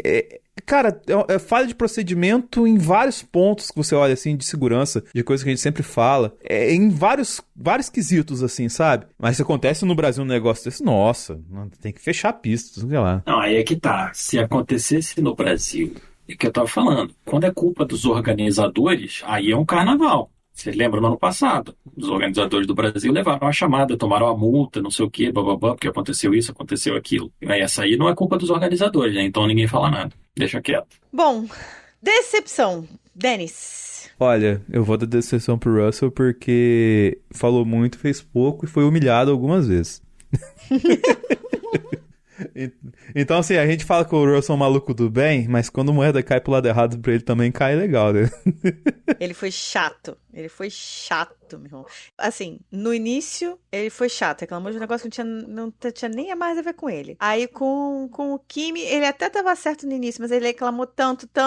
cara, é falha de procedimento em vários pontos que você olha, assim, de segurança, de coisa que a gente sempre fala. Em vários quesitos, assim, sabe? Mas se acontece no Brasil um negócio desse, nossa, tem que fechar a pista, sei lá. Não, aí é que tá. Se acontecesse no Brasil, é que eu tava falando, quando é culpa dos organizadores, aí é um carnaval. Você lembra no ano passado? Os organizadores do Brasil levaram a chamada, tomaram a multa, não sei o quê, bababá, porque aconteceu isso, aconteceu aquilo. Aí essa aí não é culpa dos organizadores, né? Então ninguém fala nada. Deixa quieto. Bom, decepção. Dennis. Olha, eu vou dar decepção pro Russell porque falou muito, fez pouco e foi humilhado algumas vezes. Então, assim, a gente fala que o Russell é um maluco do bem, mas quando a moeda cai pro lado errado pra ele também cai legal, né? Ele foi chato. Ele foi chato, meu irmão. Assim, no início, ele foi chato. Reclamou de um negócio que não tinha nem mais a ver com ele. Aí, com o Kimi, ele até tava certo no início, mas ele reclamou tanto, que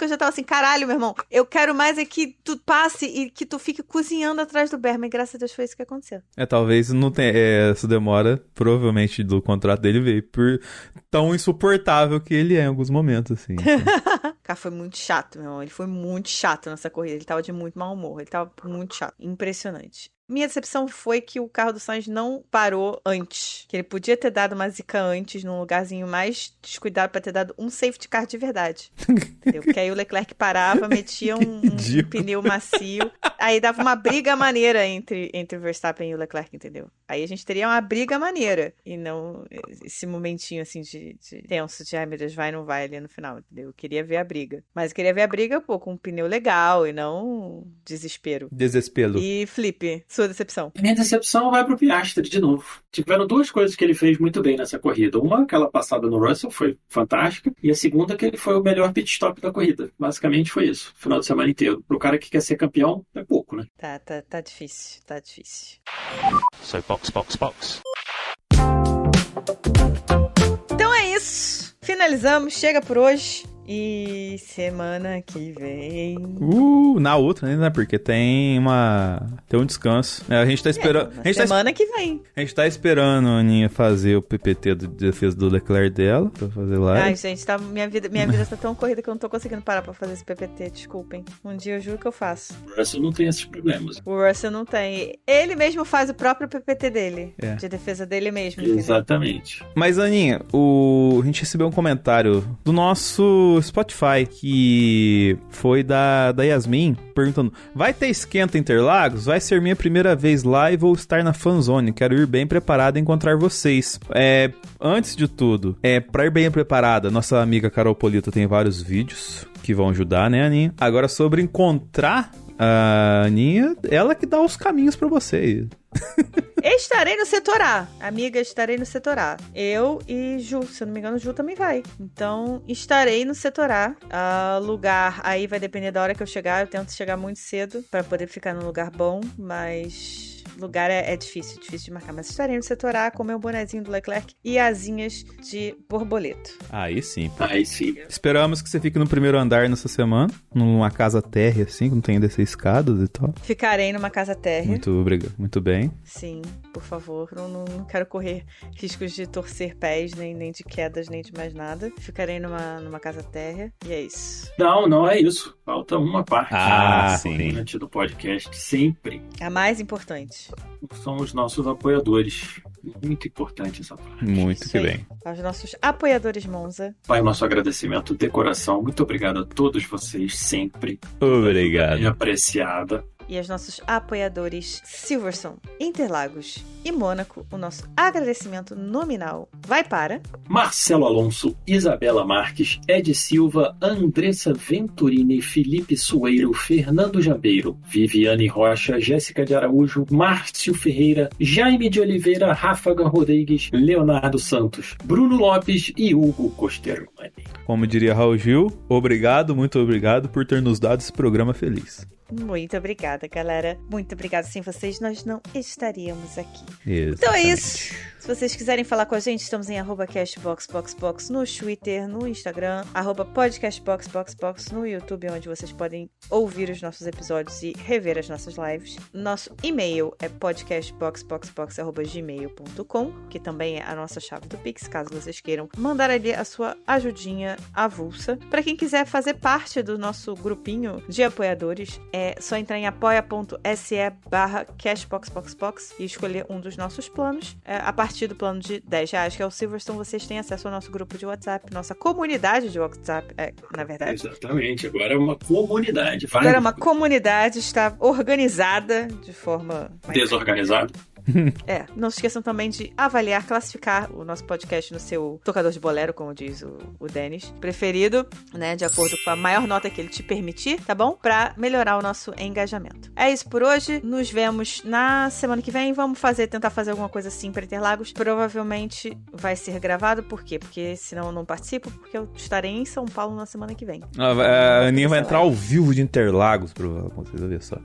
eu já tava assim, caralho, meu irmão, eu quero mais é que tu passe e que tu fique cozinhando atrás do Berman. E graças a Deus foi isso que aconteceu. Talvez não tenha essa demora, provavelmente do contrato dele veio por tão insuportável que ele é em alguns momentos, assim. Cara, foi muito chato, meu irmão. Ele foi muito chato nessa corrida. Ele tava de muito mau humor. Ele tava muito chato. Impressionante. Minha decepção foi que o carro do Sainz não parou antes. Que ele podia ter dado uma zica antes, num lugarzinho mais descuidado, pra ter dado um safety car de verdade. Entendeu? Porque aí o Leclerc parava, metia um pneu macio. Aí dava uma briga maneira entre o Verstappen e o Leclerc, entendeu? Aí a gente teria uma briga maneira. E não esse momentinho assim de tenso, de ai meu Deus, vai ou não vai ali no final, entendeu? Eu queria ver a briga. Mas eu queria ver a briga, pô, com um pneu legal e não desespero. Desespero. E Felipe, sua decepção? Minha decepção vai pro Piastri de novo. Tiveram duas coisas que ele fez muito bem nessa corrida. Uma, aquela passada no Russell, foi fantástica. E a segunda, que ele foi o melhor pit stop da corrida. Basicamente foi isso. Final de semana inteiro. Pro cara que quer ser campeão, é pouco, né? Tá difícil, tá difícil. So box. Então é isso. Finalizamos, chega por hoje. E semana que vem... Na outra, né? Porque tem um descanso. A gente tá esperando... semana que vem. A gente tá esperando a Aninha fazer o PPT de defesa do Leclerc dela, pra fazer lá. Ai, gente, minha vida tá tão corrida que eu não tô conseguindo parar pra fazer esse PPT, desculpem. Um dia eu juro que eu faço. O Russell não tem esses problemas. O Russell não tem. Ele mesmo faz o próprio PPT dele. De defesa dele mesmo. Exatamente. Entendeu? Mas, Aninha, a gente recebeu um comentário do nosso Spotify, que foi da Yasmin, perguntando: vai ter esquenta Interlagos? Vai ser minha primeira vez lá e vou estar na fanzone. Quero ir bem preparada e encontrar vocês. Antes de tudo, pra ir bem preparada, nossa amiga Carol Polito tem vários vídeos que vão ajudar, né, Aninha? Agora, sobre encontrar a Aninha, ela que dá os caminhos pra você. Estarei no setor A. Amiga, estarei no setor A. Eu e Ju, se eu não me engano, Ju também vai. Então, estarei no setor A. Lugar aí vai depender da hora que eu chegar. Eu tento chegar muito cedo pra poder ficar num lugar bom, mas... lugar é difícil de marcar, mas estarei no setor A com meu bonezinho do Leclerc e asinhas de borboleto. Aí sim. Esperamos que você fique no primeiro andar nessa semana, numa casa térrea, assim, que não tem descer escadas e tal. Ficarei numa casa térrea. Muito obrigado, muito bem. Sim, por favor, não quero correr riscos de torcer pés, nem de quedas, nem de mais nada. Ficarei numa casa térrea e é isso. Não é isso. Falta uma parte. Sim. Antes do podcast, sempre. A mais importante. São os nossos apoiadores. Muito importante essa parte. Muito que bem. Aos nossos apoiadores Monza. Vai o nosso agradecimento de coração. Muito obrigado a todos vocês, sempre. Obrigado. Apreciada. E aos nossos apoiadores Silverstone, Interlagos e Mônaco, o nosso agradecimento nominal vai para Marcelo Alonso, Isabela Marques, Ed Silva, Andressa Venturini, Felipe Sueiro, Fernando Jabeiro, Viviane Rocha, Jéssica de Araújo, Márcio Ferreira, Jaime de Oliveira, Ráfaga Rodrigues, Leonardo Santos, Bruno Lopes e Hugo Costermani. Como diria Raul Gil, muito obrigado por ter nos dado esse programa feliz. Muito obrigada, galera. Muito obrigada. Sem vocês, nós não estaríamos aqui. Exatamente. Então é isso. Se vocês quiserem falar com a gente, estamos em @cashboxboxbox no Twitter, no Instagram, @podcastboxboxbox no YouTube, onde vocês podem ouvir os nossos episódios e rever as nossas lives. Nosso e-mail é podcastboxboxbox@gmail.com, que também é a nossa chave do Pix, caso vocês queiram mandar ali a sua ajudinha avulsa. Para quem quiser fazer parte do nosso grupinho de apoiadores, é só entrar em apoia.se/cashboxboxbox e escolher um dos nossos planos. A partir do plano de R$10, que é o Silverstone, vocês têm acesso ao nosso grupo de WhatsApp, nossa comunidade de WhatsApp, na verdade. Exatamente, agora é uma comunidade. Agora é uma comunidade, está organizada de forma... Desorganizada. Não se esqueçam também de avaliar, classificar o nosso podcast no seu tocador de bolero, como diz o Denis, preferido, né, de acordo com a maior nota que ele te permitir, tá bom? Pra melhorar o nosso engajamento. É isso por hoje, nos vemos na semana que vem, vamos tentar fazer alguma coisa assim pra Interlagos, provavelmente vai ser gravado, por quê? Porque senão eu não participo, porque eu estarei em São Paulo na semana que vem. A Aninha vai entrar ao vivo de Interlagos, provavelmente, vocês vão ver só.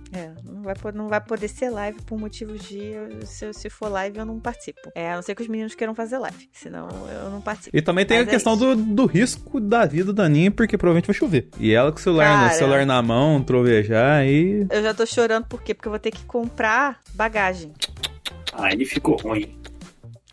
Não vai poder ser live por motivos de... Se for live, eu não participo. A não ser que os meninos queiram fazer live. Senão, eu não participo. E também tem a questão do risco da vida da Aninha, porque provavelmente vai chover. E ela com o celular na mão, trovejar e... Eu já tô chorando, por quê? Porque eu vou ter que comprar bagagem. Aí ficou ruim.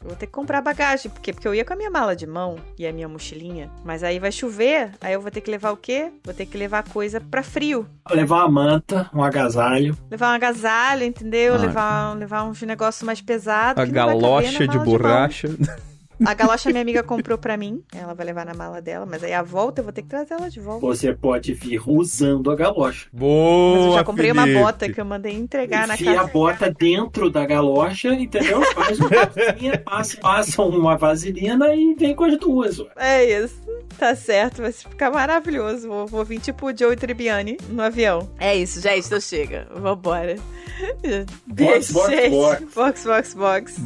Eu vou ter que comprar bagagem, porque eu ia com a minha mala de mão e a minha mochilinha, mas aí vai chover, aí eu vou ter que levar o quê? Vou ter que levar coisa pra frio. Levar uma manta, um agasalho. Levar um agasalho, entendeu? Levar uns negócios mais pesados. A galocha de borracha. A galocha minha amiga comprou pra mim, ela vai levar na mala dela, mas aí a volta eu vou ter que trazer ela de volta. Você pode vir usando a galocha. Boa, mas eu já comprei Felipe. uma bota que eu mandei entregar na casa. Enfia a bota dentro da galocha, entendeu? Faz uma coisinha, passa uma vaselina e vem com as duas. Ué. É isso. Tá certo, vai ficar maravilhoso. Vou vir tipo o Joey Tribbiani no avião. É isso, gente, então chega. Vambora. Beijo, gente. Box. Box. Box.